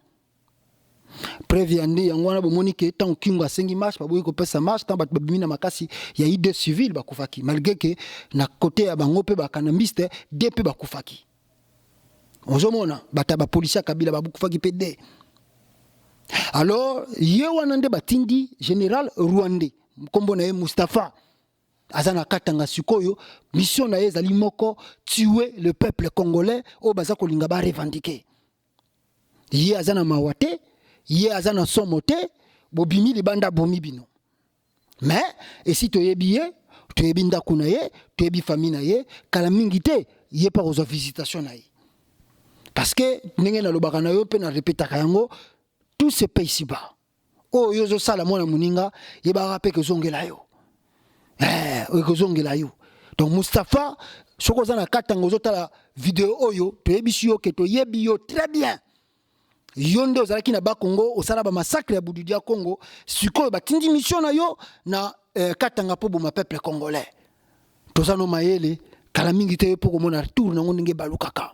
Préviandi yango wana bamoni que tant kingo asengi marche ba boyi ko pesa marche tant bat babimina makasi ya ide civil bakufaki malgré que na côté ya bango pe bakanambiste DP bakufaki. Ozomona bataba policier Kabila bakufaki PD. Alors, Yewanande Batindi, général rwandais, comme Mustafa, Azana Katanga Sukoyo, mission na ezali moko, tuer le peuple congolais, au Bazako Lingaba revendiqué. Ye Azana Mawate, Ye Azana Somote, Bobimi Libanda Bomibino. Mais, et si tu es billet, tu es binda kunaye, tu es bifamine naye, kalamingite, Ye pas aux visitations naye. Parce que, Nengen na Lobakanayo, pe na répéta kayango, tout se paye ici-bas. Oh, yozo sala mona muninga, yeba rappé que zongela yo. Que zongela yo. Donc Mustafa, soko zana katanga zota la vidéo oyo, to yebishi yo ke to yebi yo très bien. Yonde ozalaki na ba Congo, osala ba massacre ya Bududia Congo, siko ba tindi mission na yo na katanga po boma peuple congolais. To zano mayele, kala mingi te po ko mona retour na ngondenge balukaka.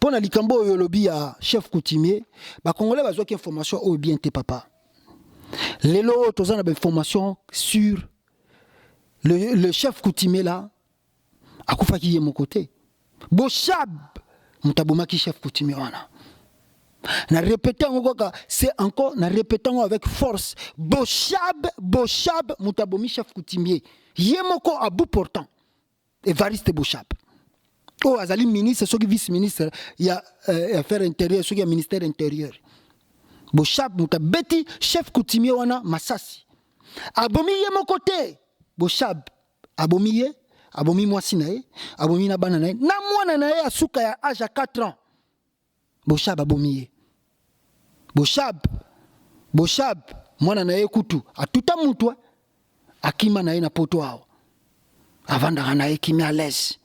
Pour na likambo oyo lobi ya chef coutumier, ba congolais bazwa ki information o bien te papa. Lelo toza na information sur le chef coutumier là akufa ki ye mon côté. Bochab mutaboma ki chef coutumier wana. Na répétant encore c'est encore na répétant avec force. Bochab mutabomi chef coutumier. Yemoko à bout portant. Évariste Bochab. Oh azali ministre, ceux qui vice-ministre, il y a affaires intérieures, ceux qui a ministère intérieur. Bochab mutabeti chef coutumier wana Masasi. Abomi yemoko te. Bochab abomi mwasi na ye, abomi na bana na ye. Na mwana na ye asuka ya âge à 4 ans. Bochab abomi. Bochab mwana na ye kutu atuta mutwa akima na ye na poto ao avanda na ye kimi à l'aise.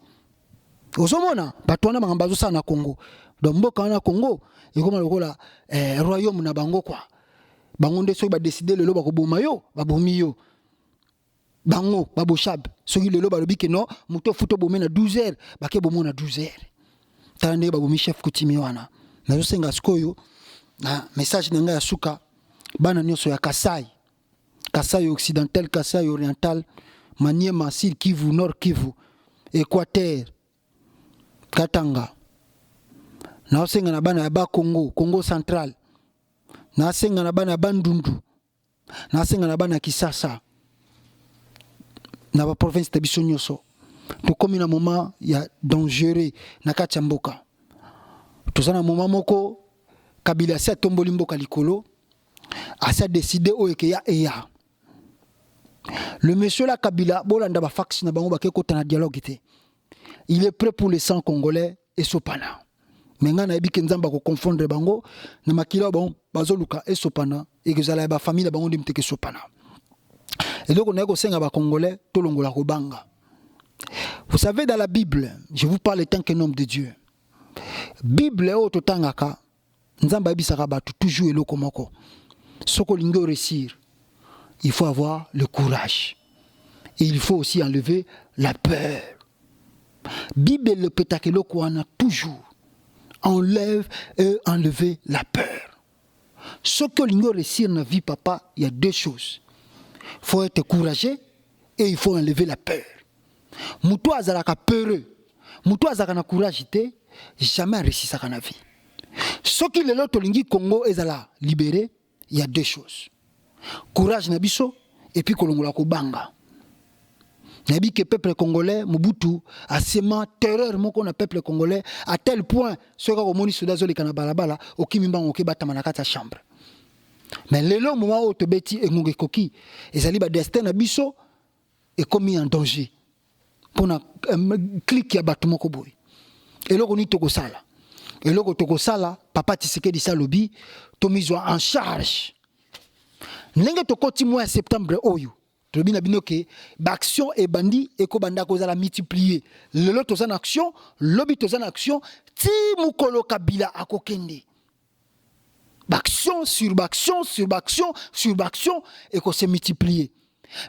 Osomona bato wana bangambazo sa na Congo. Donc mboka na Congo ekoma lokola royaume na bango kwa. Bango nde soki ba décider lelo bakoboma yo, babomi yo. Bango babochab soki lelo balobi ke non muto futo bomé na 12h bake bomo na 12h. Tande babomi chef coutumier wana. Nazo senga skoyo na message nanga ya suka bana nyonso ya Kasai occidental, Kasai oriental, Maniema, Sud Kivu, Nord Kivu, Équateur, Katanga. Na senga na bana ya ba Congo central. Na senga na bana ya Bandundu. Na senga na bana Kisasa. Na ba province de biso nyonso. To komi na moment ya dangereux na kati ya mboka. Tozana moment moko Kabila si atomboli mboka likolo a décidé o ekeya eya. Le monsieur la Kabila bolanda ba fax na bango bake kota na dialogue te. Il est prêt pour les 100 Congolais et sopana. Menga na ebike nzamba ko confondre bango na makila bon bazoluka et sopana et que zala ba famille bango ndimteke sopana. Et donc on a ko senga ba Congolais to longola ko banga. Vous savez dans la Bible, je vous parle tant qu'un homme de Dieu. Bible o totangaka nzamba bisaka batu toujours eloko moko. Soko lingo réussir. Il faut avoir le courage. Et il faut aussi enlever la peur. Bible le petakelo kwana toujours enlève et enlever la peur. Soko lingo réussir na vie papa, il y a deux choses. Il faut être courageux et il faut enlever la peur. Mutu azalaka peureux. Mutu azalaka na courage te, jamais réussi sa na vie. Ce qui est là, Tolingi Congo est libéré, il y a deux choses. Courage nabiso et puis kolongola ko banga. Nabi que peuple congolais Mobutu a sema terreur moko na peuple congolais à tel point ce que komoni sodazo le kana balabala okimimba ngoke batama na kata chambre. Mais lelo moment où tobeti engonge koki ezali ba destin nabiso est commis en danger. Pour na clic ya bato moko boy. Et loko ni toko sala. Et loko toko sala papa Tshisekedi salobi to miso en charge. Ndenge tokoti mois septembre oyo tobi na binoke baction et bandi eko banda ko za la multiplier lelo toza na action lobi toza na action ti mukolo Kabila akokende baction sur baction sur baction sur baction eko se multiplier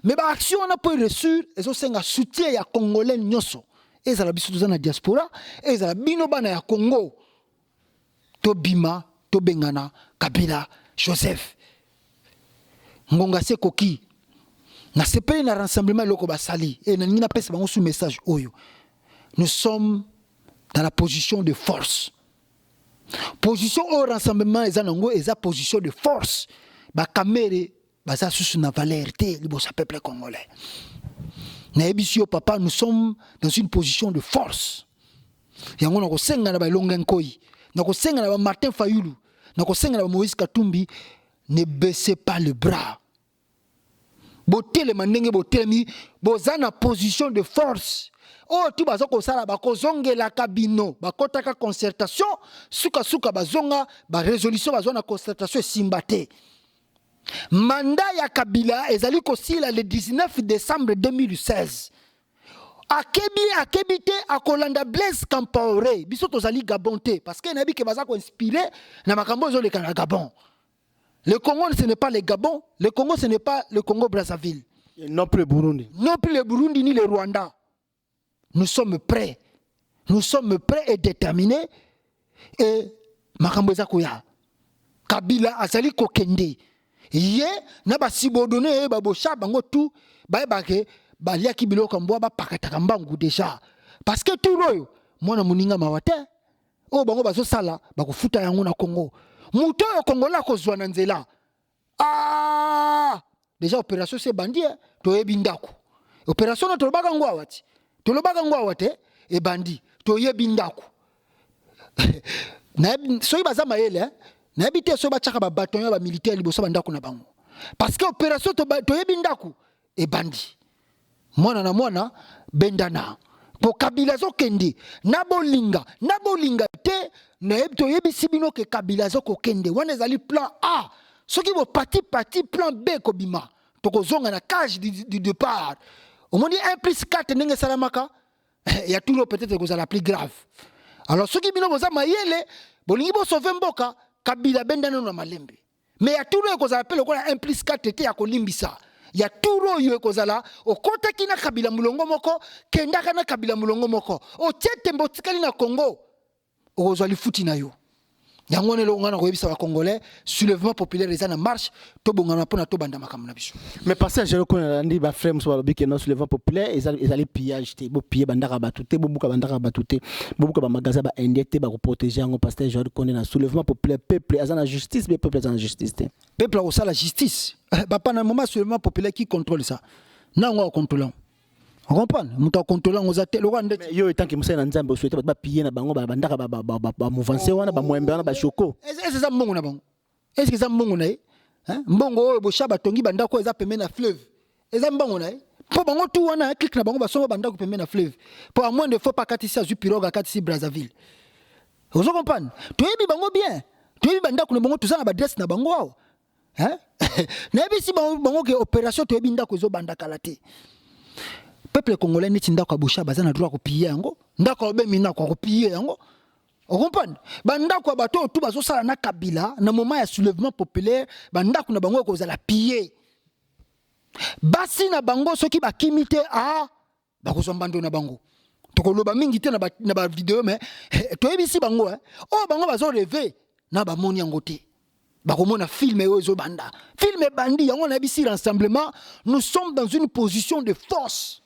mais ba action on a pas reçu ezo senga soutien ya congolais nyonso ezala biso toza na diaspora ezala bino bana ya Congo to bima to bengana Kabila Joseph ngonga se koki na sepeli na rassemblement loko basali et na nina pesa bango sous message oyo nous sommes dans la position de force position au rassemblement ezanango eza position de force ba kamere baza sous na valeur te libosa peuple congolais na ebisio papa nous sommes dans une position de force yango na ko senga na ba longa nkoi na ko senga na ba Martin Fayulu na ko senga na ba Moïse Katumbi. Ne baissez pas le bras. Botel mandenge botelmi bozana position de force. Oh tu bazoko sala bakozonge la kabino bakotaka concertation suka bazonga ba résolution bazona concertation simbate. Mandat ya Kabila ezali kosila le 19 décembre 2016. Akebite akolanda Blaise Compaoré biso tozali Gabon te parce que nabi ke bazako inspiré na makambo zo le kana Gabon. Le Congo, ce n'est pas le Gabon. Le Congo, ce n'est pas le Congo-Brazzaville. Non plus le Burundi. Non plus le Burundi ni le Rwanda. Nous sommes prêts. Nous sommes prêts et déterminés et makambo eza koya Kabila azali kokende ye na ba sibodone ba bosha bango tout ba ebake baliaki biloko mbwa ba pakataka mbangu déjà parce que tout royo mwana muninga mawate o bango bazo sala ba kofuta yango na Congo muto yo Kongola kozwa na nzela déjà opération c'est bandi to yebi ndako opération na tolobaka ngwa wate e bandi to yebi ndako na soyi baza mayele na habité so ba tchaka ba bataillon ba militaire liboso ba ndako na bango parce que opération to yebi ndako e bandi mwana na mwana bendana po Kabila zo kende na bolinga te na to yebi sibino ke Kabila zo ko kende wana ezali plan A soki bo parti plan B ko bima to ko zonga na cage du départ au moins 1+4 ndenge salamaka ya tout peut-être que ça la plus grave alors soki bino boza mayele bolingi bo sauver mboka Kabila bendana na malembe mais ya tout ko za appelle ko 1+4 te ya ko limbisa ya turo yo ekozala okotaki na Kabila mulongo moko kendaka na Kabila mulongo moko o tiete mbotikali na Congo okozwa lifuti na yo yango ne lo ngana ko yebisa ba congolais soulèvement populaire eza na marche to bongana pona to banda makamuna biso mais parce que je reconnais ndi ba frère so balobi que non soulèvement populaire ezali pillage te bo piller bandaka batute bo buka bandaka batute bo buka ba magasin ba indete ba ko protéger yango parce que je reconnais na soulèvement populaire peuple azana justice mais peuple azana justice te peuple au ça la justice papa na moment soulèvement populaire qui contrôle ça nango contrôlant on comprend muta contrôlant aux atel le rwanda yo etant que musa na nzambe souhaité ba piller na bango ba bandaka ba mouvance wana ba mwembe wana ba choko est-ce ça mbongo na bango est-ce que ça mbongo na hein mbongo bo shaba tongi bandako eza pembe na fleuve eza mbongo na po bango tout wana clique na bango ba songo bandako pembe na fleuve pour à moins de fois pas katisi azu piroga katisi Brazzaville vous comprenez to yebi bango bien to yebi bandako na bango tout ça na ba dress na bango wao hein na yebi si bango ke opération to yebi ndako ezo bandaka la te peuple congolais neti ndako abusha bazana droit ko piller yango ndako be mina ko piller yango on comprend bandako bato tout bazo sala na Kabila na moment ya soulèvement populaire bandako na bango ko za la piller basi na bango soki bakimite ba ko zombando na bango to ko loba mingi te na ba vidéo mais to yebisi bango bango bazo rêver na ba moni yango te ba ko mona film ezo banda film bandi yango na bisi rassemblement nous sommes dans une position de force.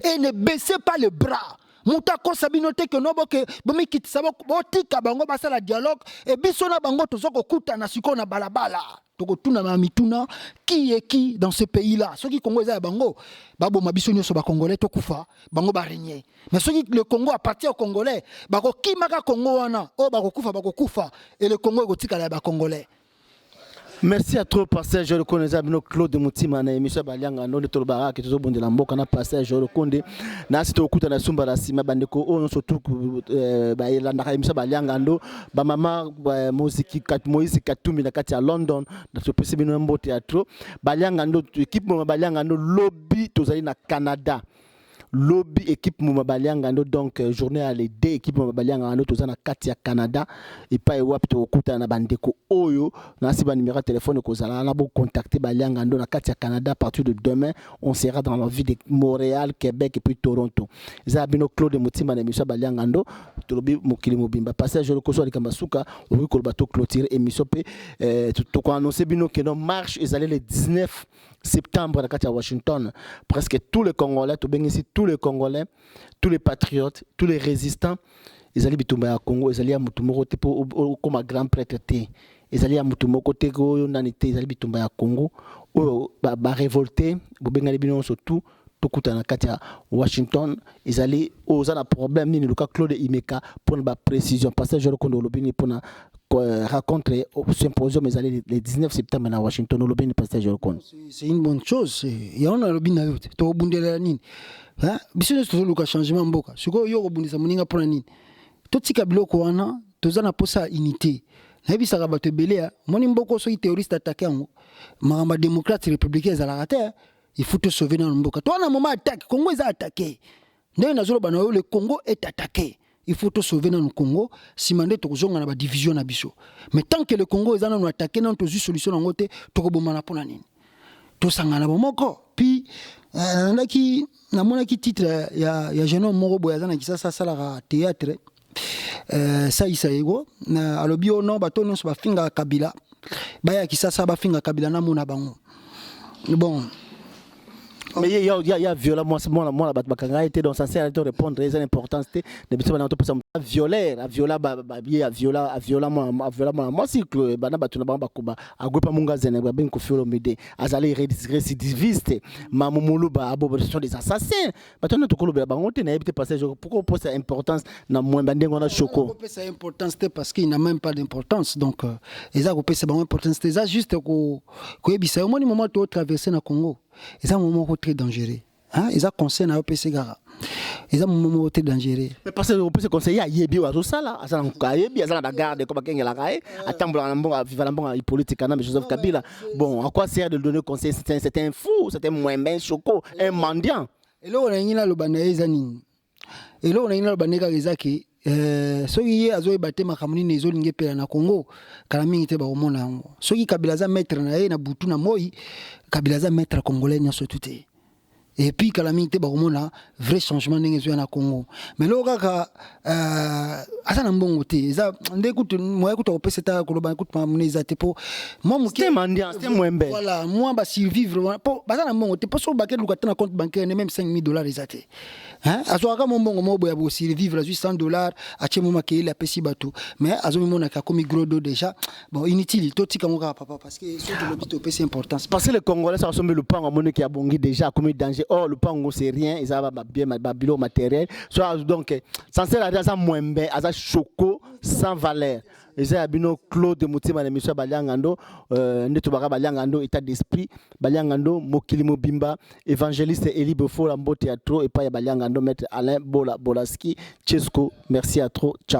Et ne baissez pas les bras. Moutako sabinote que no boke bomi kitisa botika bango basala dialogue et bisona bango tozoko kuta na siko na balabala. Toko tuna ma mituna qui est qui dans ce pays là. Ceux qui Congo za bango babo mabisonyo so ba congolais to kufa bango ba régner. Mais ceux qui le Congo appartient aux Congolais bako kimaka Congo wana bako kufa et le Congo gotika la ba congolais. Merci à trop pasteur je reconnais Zabino Claude Mutima na émission Balianga ndo tolobara ke tozo bondela mboka na pasteur je reconnais na sito okuta na sumba la sima bandeko ono surtout ba elanda émission Balianga ndo ba mama muziki Moïse Katumbi na kati ya London na to pese bino mbo théâtre Balianga ndo équipe mo Balianga ndo lobby tozali na Canada lobby équipe Mouma Balianga donc journée à l'aider équipe Mouma Balianga tozana kati ya Canada et pas ewap to okuta na bandeko oyo na si ba numéro de téléphone ko zala na bo contacter Balianga na kati ya Canada à partir de demain on sera dans la ville de Montréal, Québec et puis Toronto. Zabino Claude Mutima na émission Balianga to lobi mokili mobimba passage je le koso likamba suka o ko bato clôturer émission pe to ko annoncer bino que non marche ezali le 19 septembre à Washington. Presque tous les Congolais, tous les Congolais, tous les patriotes, tous les résistants, ils allaient bitumba à Congo, ils allaient à Mutumoko comme un grand prêtre. Ils allaient à Mutumoko nanité, ils allaient bitumba à Congo, ba révolté, bobenga libino surtout. Tokuta na kati ya Washington ils allaient aux un problème ni le cas Claude Imeka pour une précision parce que je reconnais l'opinion pour rencontrer au symposium ils allaient le 19 septembre à Washington l'opinion parce que je reconnais c'est une bonne chose il y a on a l'opinion yote to bundela nini hein biso to luka changement mboka siko yo bundisa muninga pour nini to tika biloko wana tozana posa unité na bisa ka bato belea moni mboko so terroriste attaquer ngo ma démocrate républicain za la rate il faut te sauver dans le mboka. Toi, à un moment attaque, Congo est attaqué. Le Congo est attaqué. Il faut te sauver dans le Congo. Si mandé to zonga na ba division na biso. Mais tant que le Congo est attaqué, non to solution en côté, to ko bomana pona nini. To sangana bomoko. Puis na mona ki titre ya jeune homme moko boya na kisasa sala théâtre. ça isaego na alobi ono bato nyonso bafinga Kabila baya kisasa bafinga Kabila na mona bango bon. Mais il y a viola moi la bakanga était donc censé répondre très important c'était de biso na to pesa viola moi cycle bana batuna ba bakuba agwepa munga zene ba ben ko fiolo mede azali récidiviste mamumulu ba abobo des assassins batuna to koloba bango te na ebité passage pourquoi pose importance na mwemba ndengo na choko pourquoi pesa importance parce qu'il n'a même pas d'importance donc eza ko pesa bango importance c'est ça juste ko ebisa au moment to traverser na Congo. C'est un moment très dangereux. Ils ont conseillé à OPC Gara. Ils ont un moment très dangereux. Mais parce que OPC conseiller à Yebi ou à Rosala, à Yebi, à la garde, comme à Kengela, à Tamboulan, à Vivalambo, politique, à Joseph Kabila. Bon, à quoi sert de donner conseil? C'était un fou, c'était un moins choco, un mendiant. Et là, on a une albanese. Et là, on a une albanese qui soki azoy baté makamuni ne zolinge pela na Congo kala mingi te ba omona yango soki Kabila za maître na ye na butu na moi Kabila za maître congolais nyoso tuté et puis kala mingi te ba omona vrai changement ndenge zo na Congo mais lo kaka asa na mbongo te eza ndekutu moya kuta opesa ta koloba kutu mamune za te po moi muke mandian c'était mwembe voilà moi ba survivre po basa na mbongo te po so baké lukata na compte bancaire ne même $5,000 ezate azoaka mbongo mo boya bo survivre à $800 ache moma ke la pesi bato mais azomi mona ka komi gros do déjà bon inutile to tika moka papa parce que ce de l'hôpital pesi importance parce que les Congolais ça ressemble le pan à monnaie qui a bongi déjà comme danger oh le pango c'est rien ils a bien babilo matériel soit donc censé la raison mwembe aza choco sans valeur ils a bino Claude Mutima na monsieur Baliangando ndeto baka Baliangando état d'esprit Baliangando Mokili Mobimba évangéliste Eli Befo la mbote ya trop et pas ya Baliangando maître Alain Bolaski Chesco merci à trop ciao.